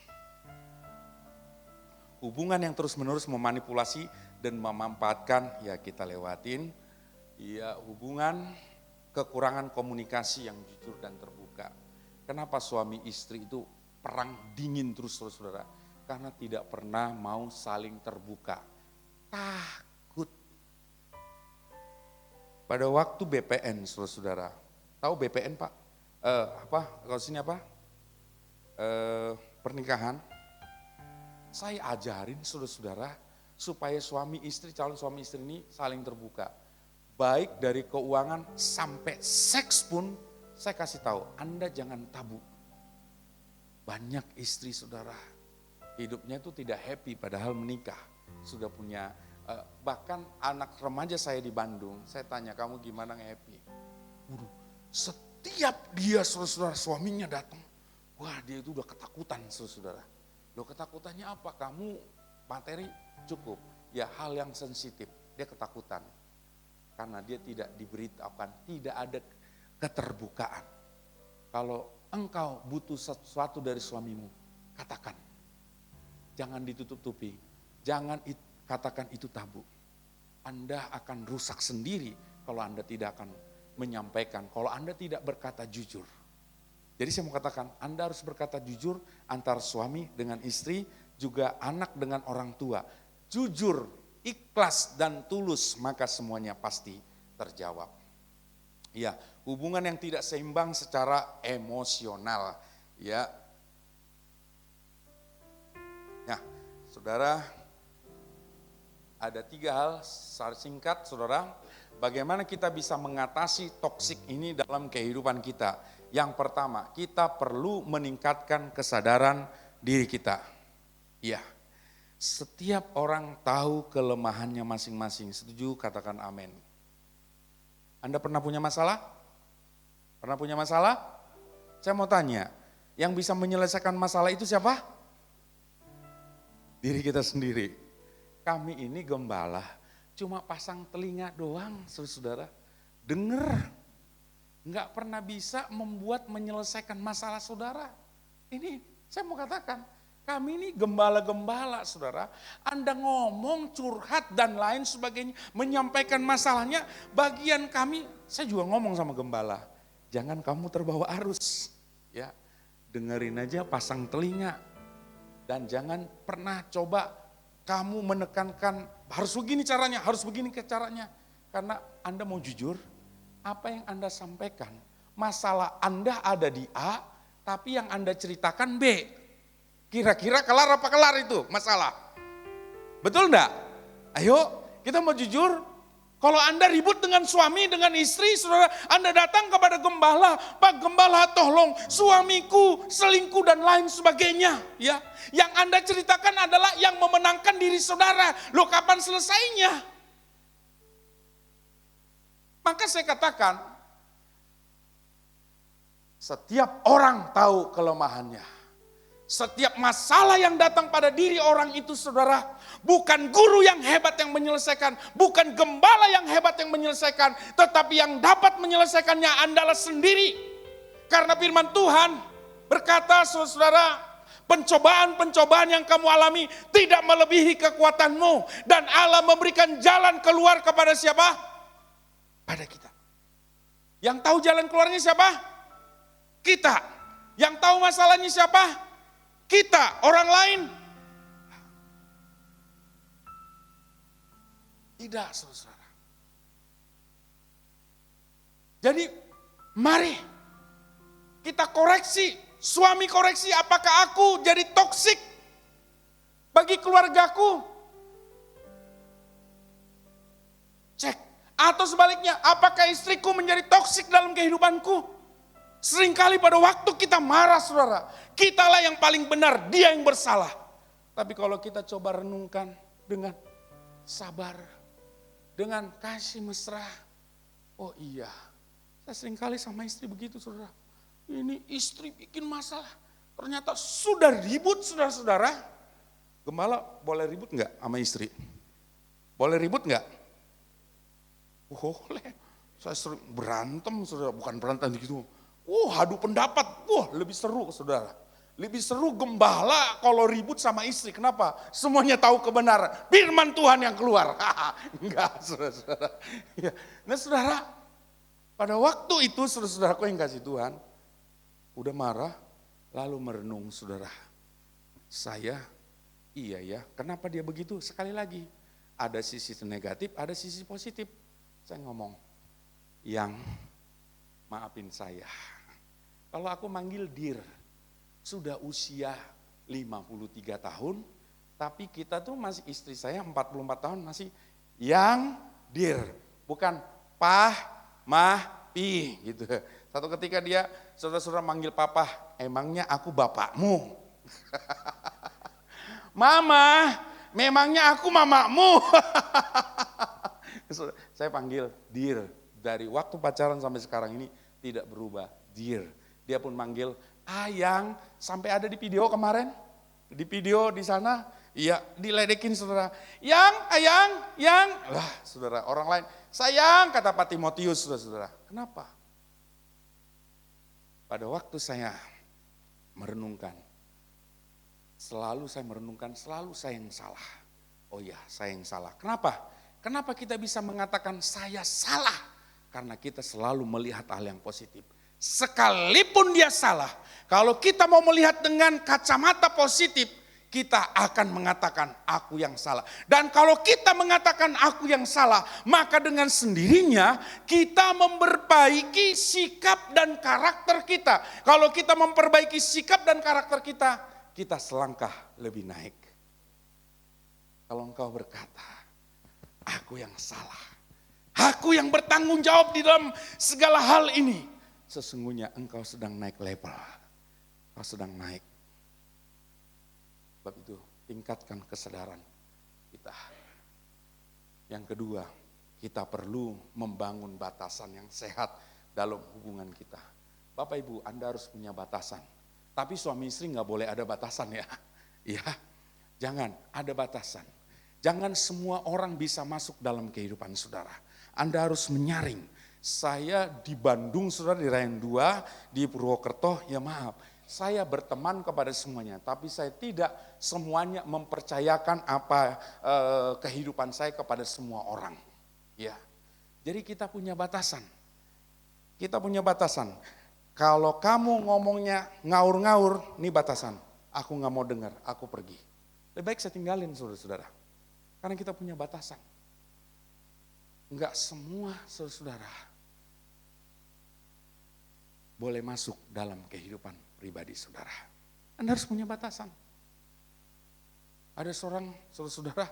Hubungan yang terus-menerus memanipulasi dan memanfaatkan, ya kita lewatin. Ya, hubungan kekurangan komunikasi yang jujur dan terbuka. Kenapa suami istri itu perang dingin terus, saudara? Karena tidak pernah mau saling terbuka. Takut. Pada waktu BPN, saudara, tahu BPN Pak? Kalau sini apa? Pernikahan. Saya ajarin saudara-saudara supaya calon suami istri ini saling terbuka. Baik dari keuangan sampai seks pun saya kasih tahu, Anda jangan tabu. Banyak istri saudara, hidupnya itu tidak happy padahal menikah. Sudah punya, bahkan anak remaja saya di Bandung, saya tanya kamu gimana nge-happy? Setiap dia saudara suaminya datang, wah dia itu udah ketakutan saudara. Loh ketakutannya apa? Kamu materi cukup, ya hal yang sensitif, dia ketakutan. Karena dia tidak diberitahukan, tidak ada keterbukaan. Kalau engkau butuh sesuatu dari suamimu, katakan. Jangan ditutup-tutupi, jangan katakan itu tabu. Anda akan rusak sendiri kalau Anda tidak akan menyampaikan, kalau Anda tidak berkata jujur. Jadi saya mau katakan, Anda harus berkata jujur antara suami dengan istri, juga anak dengan orang tua. Jujur, ikhlas dan tulus, maka semuanya pasti terjawab. Ya, hubungan yang tidak seimbang secara emosional. Ya, saudara, ada 3 hal secara singkat, saudara. Bagaimana kita bisa mengatasi toksik ini dalam kehidupan kita? Yang pertama, kita perlu meningkatkan kesadaran diri kita. Ya, setiap orang tahu kelemahannya masing-masing. Setuju? Katakan amin. Anda pernah punya masalah? Pernah punya masalah? Saya mau tanya, yang bisa menyelesaikan masalah itu siapa? Diri kita sendiri. Kami ini gembala, cuma pasang telinga doang, saudara. Dengar. Enggak pernah bisa menyelesaikan masalah saudara. Ini saya mau katakan, kami ini gembala-gembala saudara. Anda ngomong, curhat dan lain sebagainya, menyampaikan masalahnya, bagian kami, saya juga ngomong sama gembala, jangan kamu terbawa arus. Ya, dengerin aja, pasang telinga. Dan jangan pernah coba kamu menekankan, harus begini caranya, harus begini caranya. Karena Anda mau jujur, apa yang Anda sampaikan, masalah Anda ada di A, tapi yang Anda ceritakan B. Kira-kira kelar apa kelar itu masalah? Betul enggak? Ayo kita mau jujur, kalau Anda ribut dengan suami, dengan istri, saudara, Anda datang kepada gembala, Pak Gembala tolong suamiku selingkuh dan lain sebagainya. Ya, yang Anda ceritakan adalah yang memenangkan diri saudara. Loh kapan selesainya? Maka saya katakan, setiap orang tahu kelemahannya. Setiap masalah yang datang pada diri orang itu saudara, bukan guru yang hebat yang menyelesaikan, bukan gembala yang hebat yang menyelesaikan, tetapi yang dapat menyelesaikannya Anda sendiri. Karena firman Tuhan berkata saudara, pencobaan-pencobaan yang kamu alami tidak melebihi kekuatanmu. Dan Allah memberikan jalan keluar kepada siapa? Pada kita. Yang tahu jalan keluarnya siapa? Kita. Yang tahu masalahnya siapa? Kita. Orang lain? Tidak, saudara. Jadi, mari kita koreksi. Suami koreksi, apakah aku jadi toksik bagi keluargaku? Cek. Atau sebaliknya, apakah istriku menjadi toksik dalam kehidupanku? Seringkali pada waktu kita marah saudara, kitalah yang paling benar, dia yang bersalah. Tapi kalau kita coba renungkan dengan sabar, dengan kasih mesra, oh iya, saya seringkali sama istri begitu saudara. Ini istri bikin masalah, ternyata sudah ribut saudara-saudara. Gembala boleh ribut enggak sama istri? Boleh ribut enggak? Boleh. Saya sering berantem, saudara. Bukan berantem gitu. Adu pendapat. Lebih seru, saudara. Lebih seru gembala kalau ribut sama istri. Kenapa? Semuanya tahu kebenaran. Firman Tuhan yang keluar. Enggak, saudara-saudara. Ya. Nah, saudara, pada waktu itu saudara-saudaraku yang kasih Tuhan, udah marah, lalu merenung, saudara. Saya, iya ya, kenapa dia begitu? Sekali lagi, ada sisi negatif, ada sisi positif. Saya ngomong, yang maafin saya. Kalau aku manggil dir, sudah usia 53 tahun, tapi kita tuh masih, istri saya 44 tahun masih yang dir, bukan pah, mah, pi gitu. Satu ketika dia, saudara-saudara manggil papa, emangnya aku bapakmu? Mama, memangnya aku mamamu? Saya panggil dir, dari waktu pacaran sampai sekarang ini tidak berubah, dir. Dia pun manggil ayang, sampai ada di video kemarin, di video di sana, iya diledekin saudara, yang, ayang, yang, lah saudara, orang lain, sayang kata Pak Timotius, saudara. Kenapa? Pada waktu saya merenungkan, selalu saya yang salah. Oh iya, saya yang salah. Kenapa? Kenapa kita bisa mengatakan saya salah? Karena kita selalu melihat hal yang positif. Sekalipun dia salah, kalau kita mau melihat dengan kacamata positif, kita akan mengatakan aku yang salah. Dan kalau kita mengatakan aku yang salah, maka dengan sendirinya kita memperbaiki sikap dan karakter kita. Kalau kita memperbaiki sikap dan karakter kita, kita selangkah lebih naik. Kalau engkau berkata, aku yang salah, aku yang bertanggung jawab di dalam segala hal ini, sesungguhnya engkau sedang naik level, engkau sedang naik. Sebab itu tingkatkan kesadaran kita. Yang kedua, kita perlu membangun batasan yang sehat dalam hubungan kita. Bapak Ibu, Anda harus punya batasan. Tapi suami istri nggak boleh ada batasan ya. Ya, jangan ada batasan. Jangan semua orang bisa masuk dalam kehidupan saudara. Anda harus menyaring. Saya di Bandung, saudara, di Rayan 2, di Purwokerto, ya maaf. Saya berteman kepada semuanya, tapi saya tidak semuanya mempercayakan apa kehidupan saya kepada semua orang. Ya, jadi kita punya batasan. Kita punya batasan. Kalau kamu ngomongnya ngaur-ngaur, ini batasan. Aku nggak mau dengar, aku pergi. Lebih baik saya tinggalin, saudara-saudara. Karena kita punya batasan. Enggak semua saudara boleh masuk dalam kehidupan pribadi saudara. Anda harus punya batasan. Ada seorang saudara,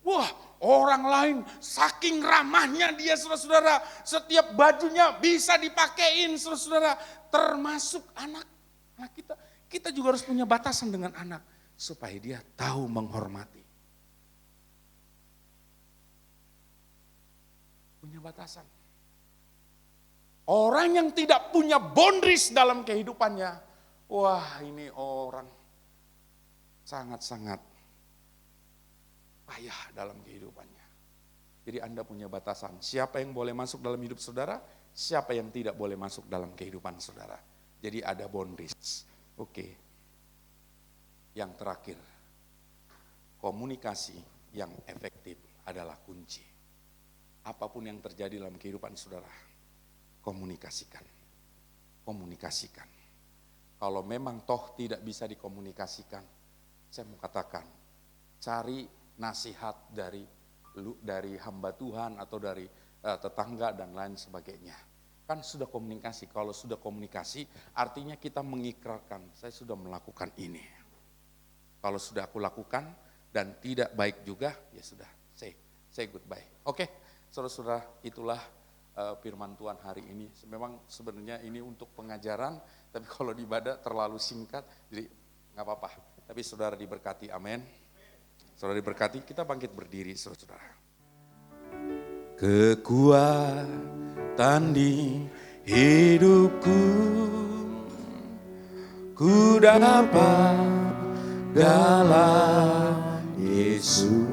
wah orang lain saking ramahnya dia saudara-saudara, setiap bajunya bisa dipakein saudara-saudara, termasuk anak kita. Kita juga harus punya batasan dengan anak supaya dia tahu menghormati. Punya batasan. Orang yang tidak punya boundaries dalam kehidupannya, wah ini orang sangat-sangat payah dalam kehidupannya. Jadi Anda punya batasan, siapa yang boleh masuk dalam hidup saudara, siapa yang tidak boleh masuk dalam kehidupan saudara. Jadi ada boundaries. Oke. Yang terakhir, komunikasi yang efektif adalah kunci. Apapun yang terjadi dalam kehidupan saudara, komunikasikan. Komunikasikan. Kalau memang toh tidak bisa dikomunikasikan, saya mau katakan, cari nasihat dari hamba Tuhan atau dari tetangga dan lain sebagainya. Kan sudah komunikasi, kalau sudah komunikasi artinya kita mengikrarkan, saya sudah melakukan ini. Kalau sudah aku lakukan dan tidak baik juga, ya sudah, say goodbye. Oke, saudara-saudara, itulah firman Tuhan hari ini. Memang sebenarnya ini untuk pengajaran, tapi kalau di ibadah terlalu singkat, jadi nggak apa-apa. Tapi saudara diberkati, amin. Saudara diberkati, kita bangkit berdiri, saudara-saudara. Kekuatan di hidupku, ku dapat dalam Yesus.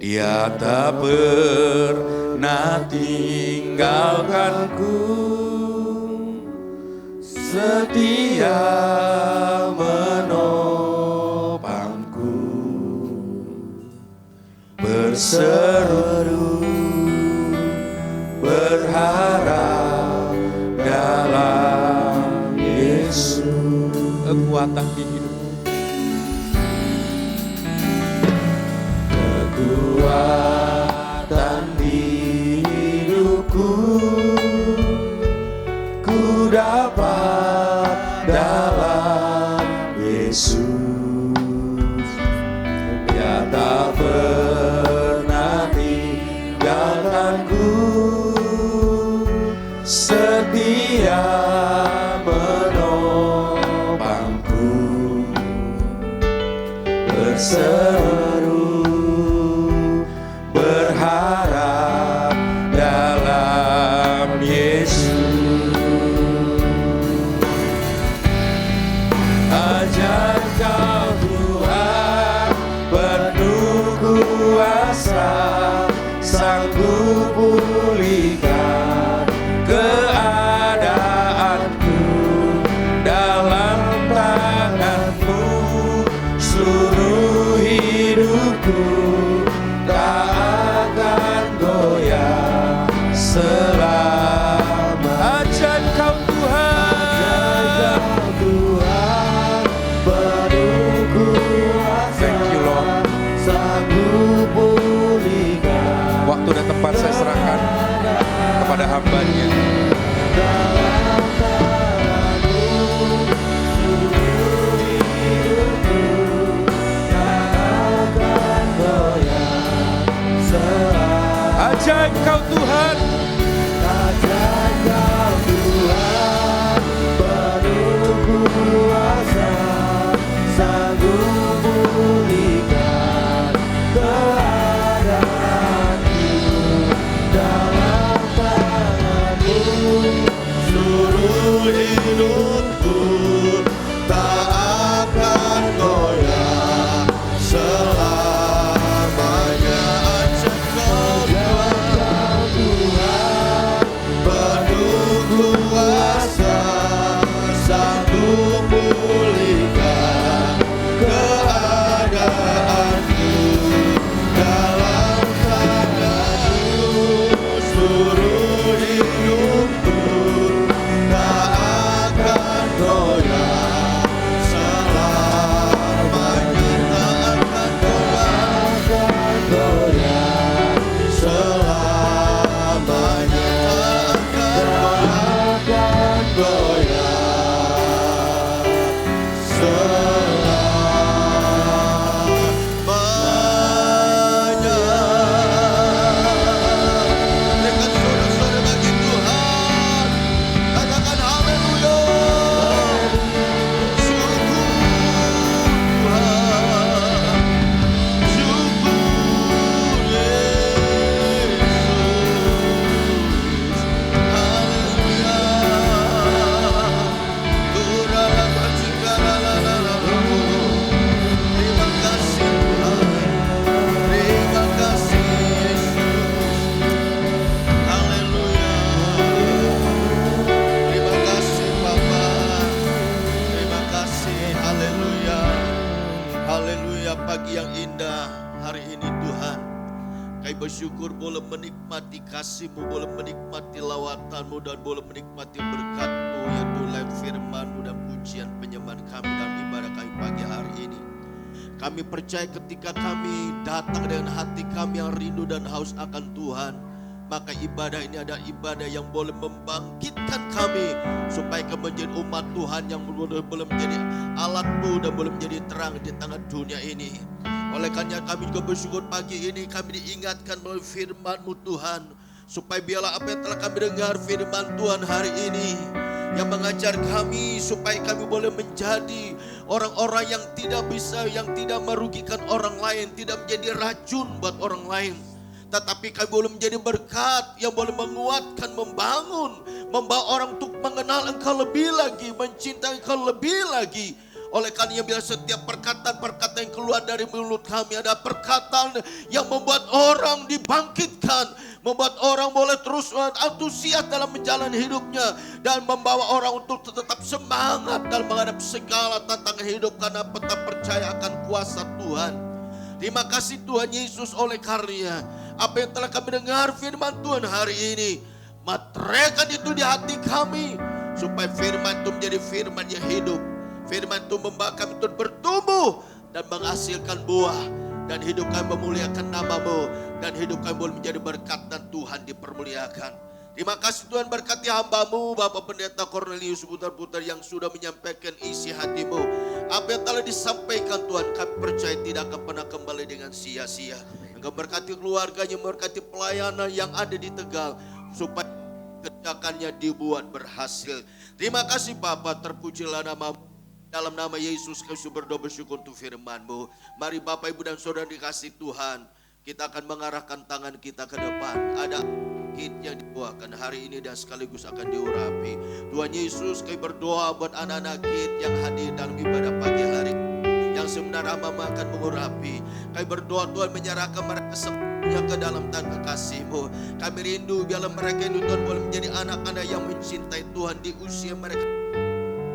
Ia tak pernah tinggalkanku, setia menopangku, berseru berharap dalam Yesus. Kekuatan di hidup, kekuatan di hidupku, ku dapat dalam Yesus. Dia tak pernah tinggalkanku, setia menopangku, berseru berharap dalam Yesus. Ajar Kau Tuhan penuh kuasa, sanggup pulihkan keadaanku, dalam tangan-Mu seluruh hidupku tak akan goyah selama. Ajar Kau Tuhan, penuh kuasa. Thank you Lord. Sanggup pulihkan. Waktu dan tempat saya serahkan kepada hamba-Nya. Ajaib Kau Tuhan, ajaib Kau Tuhan, penuh kuasa, sanggup pulihkan keadaanku, dalam tangan-Mu seluruh hidupku tak akan goyah selamanya. Kuasa sanggup pulihkan keadaanku, dalam tangan-Mu seluruh hidupku tak akan goyah selamanya, tak akan goyah selamanya, pagi yang indah hari ini Tuhan. Kami bersyukur boleh menikmati kasih-Mu, boleh menikmati lawatan-Mu, dan boleh menikmati berkat-Mu, yaitu lewat firman-Mu dan pujian penyembahan kami dalam ibadah kami pagi hari ini. Kami percaya ketika kami datang dengan hati kami yang rindu dan haus akan Tuhan, maka ibadah ini adalah ibadah yang boleh membangkitkan kami supaya kami menjadi umat Tuhan yang boleh menjadi alat-Mu dan boleh menjadi terang di tengah dunia ini. Oleh karena kami juga bersyukur pagi ini kami diingatkan melalui firman-Mu Tuhan, supaya biarlah apa yang telah kami dengar firman Tuhan hari ini yang mengajar kami supaya kami boleh menjadi orang-orang yang tidak bisa, yang tidak merugikan orang lain, tidak menjadi racun buat orang lain. Tetapi kami boleh menjadi berkat yang boleh menguatkan, membangun, membawa orang untuk mengenal Engkau lebih lagi, mencintai Engkau lebih lagi. Oleh karena bila setiap perkataan-perkataan yang keluar dari mulut kami ada perkataan yang membuat orang dibangkitkan, membuat orang boleh terus antusias dalam menjalani hidupnya, dan membawa orang untuk tetap semangat dalam menghadapi segala tantangan hidup karena tetap percaya akan kuasa Tuhan. Terima kasih Tuhan Yesus, oleh karunia apa yang telah kami dengar firman Tuhan hari ini, matrekan itu di hati kami, supaya firman itu menjadi firman yang hidup. Firman itu membawa kami untuk bertumbuh dan menghasilkan buah, dan hidup kami memuliakan nama-Mu, dan hidup kami boleh menjadi berkat dan Tuhan dipermuliakan. Terima kasih Tuhan, berkati hamba-Mu Bapak Pendeta Cornelius putar-putar yang sudah menyampaikan isi hati-Mu. Apa yang telah disampaikan Tuhan, kami percaya tidak akan pernah kembali dengan sia-sia. Engkau berkati keluarganya, berkati pelayanan yang ada di Tegal, supaya kerjakannya dibuat berhasil. Terima kasih Bapak, terpujilah nama-Mu. Dalam nama Yesus kami berdoa bersyukur untuk firman-Mu. Mari Bapak Ibu dan Saudara dikasih Tuhan, kita akan mengarahkan tangan kita ke depan. Ada kit yang dibawakan hari ini dan sekaligus akan diurapi. Tuhan Yesus, kami berdoa buat anak-anak kit yang hadir dalam ibadah pagi hari, yang sebenarnya Mama akan mengurapi. Kami berdoa Tuhan menyerahkan mereka semuanya ke dalam tangan kasih-Mu. Kami rindu biarlah mereka ini Tuhan boleh menjadi anak-anak yang mencintai Tuhan di usia mereka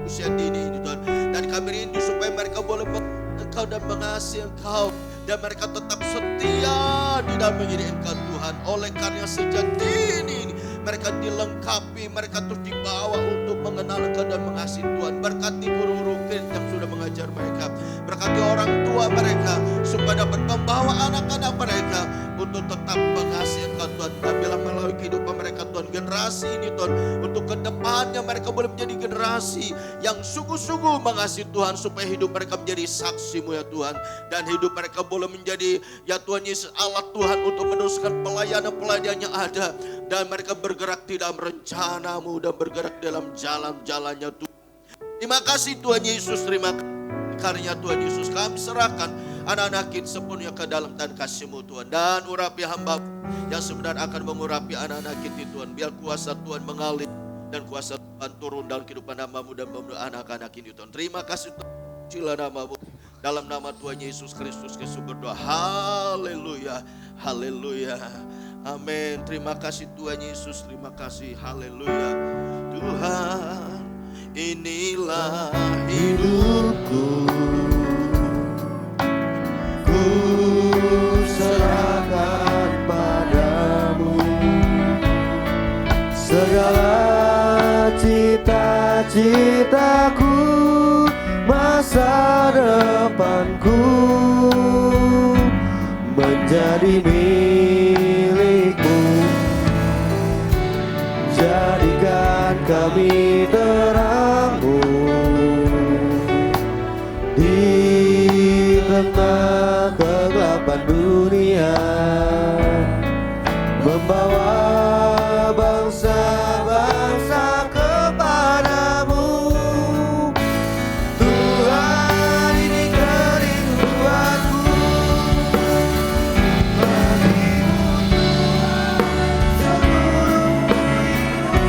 usia dini ini Tuhan. Dan kami rindu supaya mereka boleh Engkau dan mengasihi Engkau, dan mereka tetap setia di dalam menjadi Engkau Tuhan. Oleh karena sejak dini ini mereka dilengkapi, mereka terus dibawa untuk mengenal Engkau dan mengasihi Tuhan. Berkati guru-guru yang sudah mengajar mereka, berkati orang tua mereka supaya dapat membawa anak-anak mereka untuk tetap mengasihi Engkau Tuhan. Dan bila melalui kehidupan mereka Tuhan, generasi ini Tuhan, untuk kedepannya mereka boleh menjadi generasi yang sungguh-sungguh mengasihi Tuhan, supaya hidup mereka menjadi saksi-Mu ya Tuhan, dan hidup mereka boleh menjadi ya Tuhan Yesus alat Tuhan untuk meneruskan pelayanan-pelayanan yang ada, dan mereka bergerak di dalam rencana-Mu dan bergerak dalam jalan-jalannya Tuhan. Terima kasih Tuhan Yesus, terima kasih karya Tuhan Yesus. Kami serahkan anak-anak kita sepenuhnya ke dalam tangan kasih-Mu Tuhan, dan urapi hamba yang sebenarnya akan mengurapi anak-anak kita Tuhan. Biar kuasa Tuhan mengalir dan kuasa Tuhan turun dalam kehidupan hamba-Mu dan anak-anak ini Tuhan. Terima kasih Tuhan, pujilah nama-Mu. Dalam nama Tuhan Yesus Kristus kami berdoa. Haleluya, haleluya, amin. Terima kasih Tuhan Yesus, terima kasih, haleluya. Tuhan, inilah hidupku, ku serahkan padamu segala cita-citaku, masa depanku menjadi milik-Mu. Jadikan kami terang-Mu di tengah kegelapan dunia, membawa bangsa-bangsa kepadamu. Tuhan, ini kerinduanku, bagimu seluruh hidupku.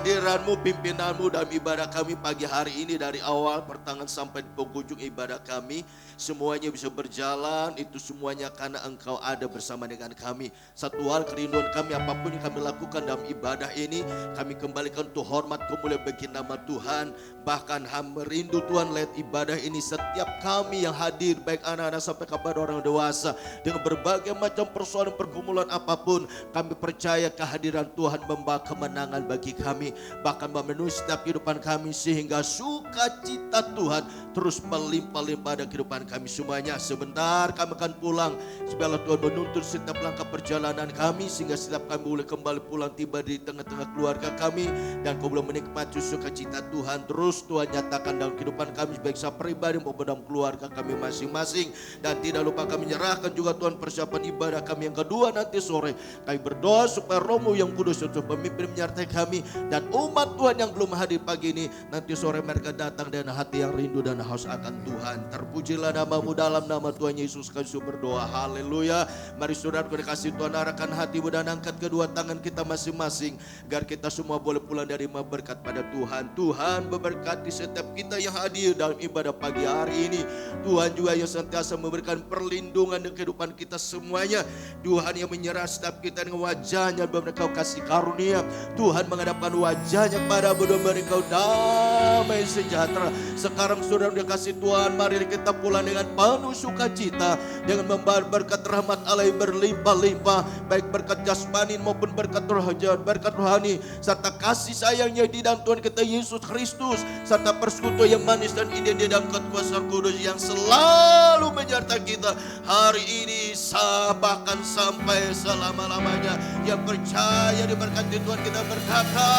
kehadiran-Mu, pimpinan-Mu dalam ibadah kami pagi hari ini dari awal pertengahan sampai di penghujung ibadah kami. Semuanya bisa berjalan, itu semuanya karena Engkau ada bersama dengan kami. Satu hal kerinduan kami, apapun yang kami lakukan dalam ibadah ini, kami kembalikan untuk hormat kemuliaan bagi nama Tuhan. Bahkan merindu Tuhan lihat ibadah ini setiap kami yang hadir, baik anak-anak sampai kepada orang dewasa, dengan berbagai macam persoalan pergumulan apapun, kami percaya kehadiran Tuhan membawa kemenangan bagi kami, bahkan memenuhi setiap kehidupan kami, sehingga sukacita Tuhan terus melimpah-limpah pada kehidupan kami semuanya. Sebentar kami akan pulang, supaya Tuhan menuntun setiap langkah perjalanan kami, sehingga setiap kami boleh kembali pulang tiba di tengah-tengah keluarga kami, dan kau boleh menikmati sukacita Tuhan. Terus Tuhan nyatakan dalam kehidupan kami, baik secara pribadi maupun dalam keluarga kami masing-masing. Dan tidak lupa kami menyerahkan juga Tuhan persiapan ibadah kami yang kedua nanti sore. Kami berdoa supaya Roh-Mu yang kudus untuk pemimpin menyertai kami, dan umat Tuhan yang belum hadir pagi ini, nanti sore mereka datang dengan hati yang rindu dan haus akan Tuhan. Terpujilah nama-Mu, dalam nama Tuhan Yesus kami berdoa. Haleluya. Mari saudaraku dikasih Tuhan, arahkan hatimu dan angkat kedua tangan kita masing-masing, agar kita semua boleh pulang dari berkat pada Tuhan. Tuhan memberkati setiap kita yang hadir dalam ibadah pagi hari ini. Tuhan juga yang senantiasa memberikan perlindungan dan kehidupan kita semuanya. Tuhan yang menyerah setiap kita dengan wajahnya, memberi Kau kasih karunia. Tuhan menghadapkan wajahnya kepada dan memberi Kau damai sejahtera. Sekarang saudara dikasih Tuhan, mari kita pulang dengan penuh sukacita, dengan membawa berkat rahmat Allah yang berlimpah-limpah, baik berkat jasmani maupun berkat rohani, serta kasih sayangnya di dalam Tuhan kita Yesus Kristus, serta persekutuan yang manis dan indah di dalam kuasa Kudus yang selalu menyertai kita hari ini bahkan sampai selama-lamanya. Yang percaya diberkati Tuhan kita berkata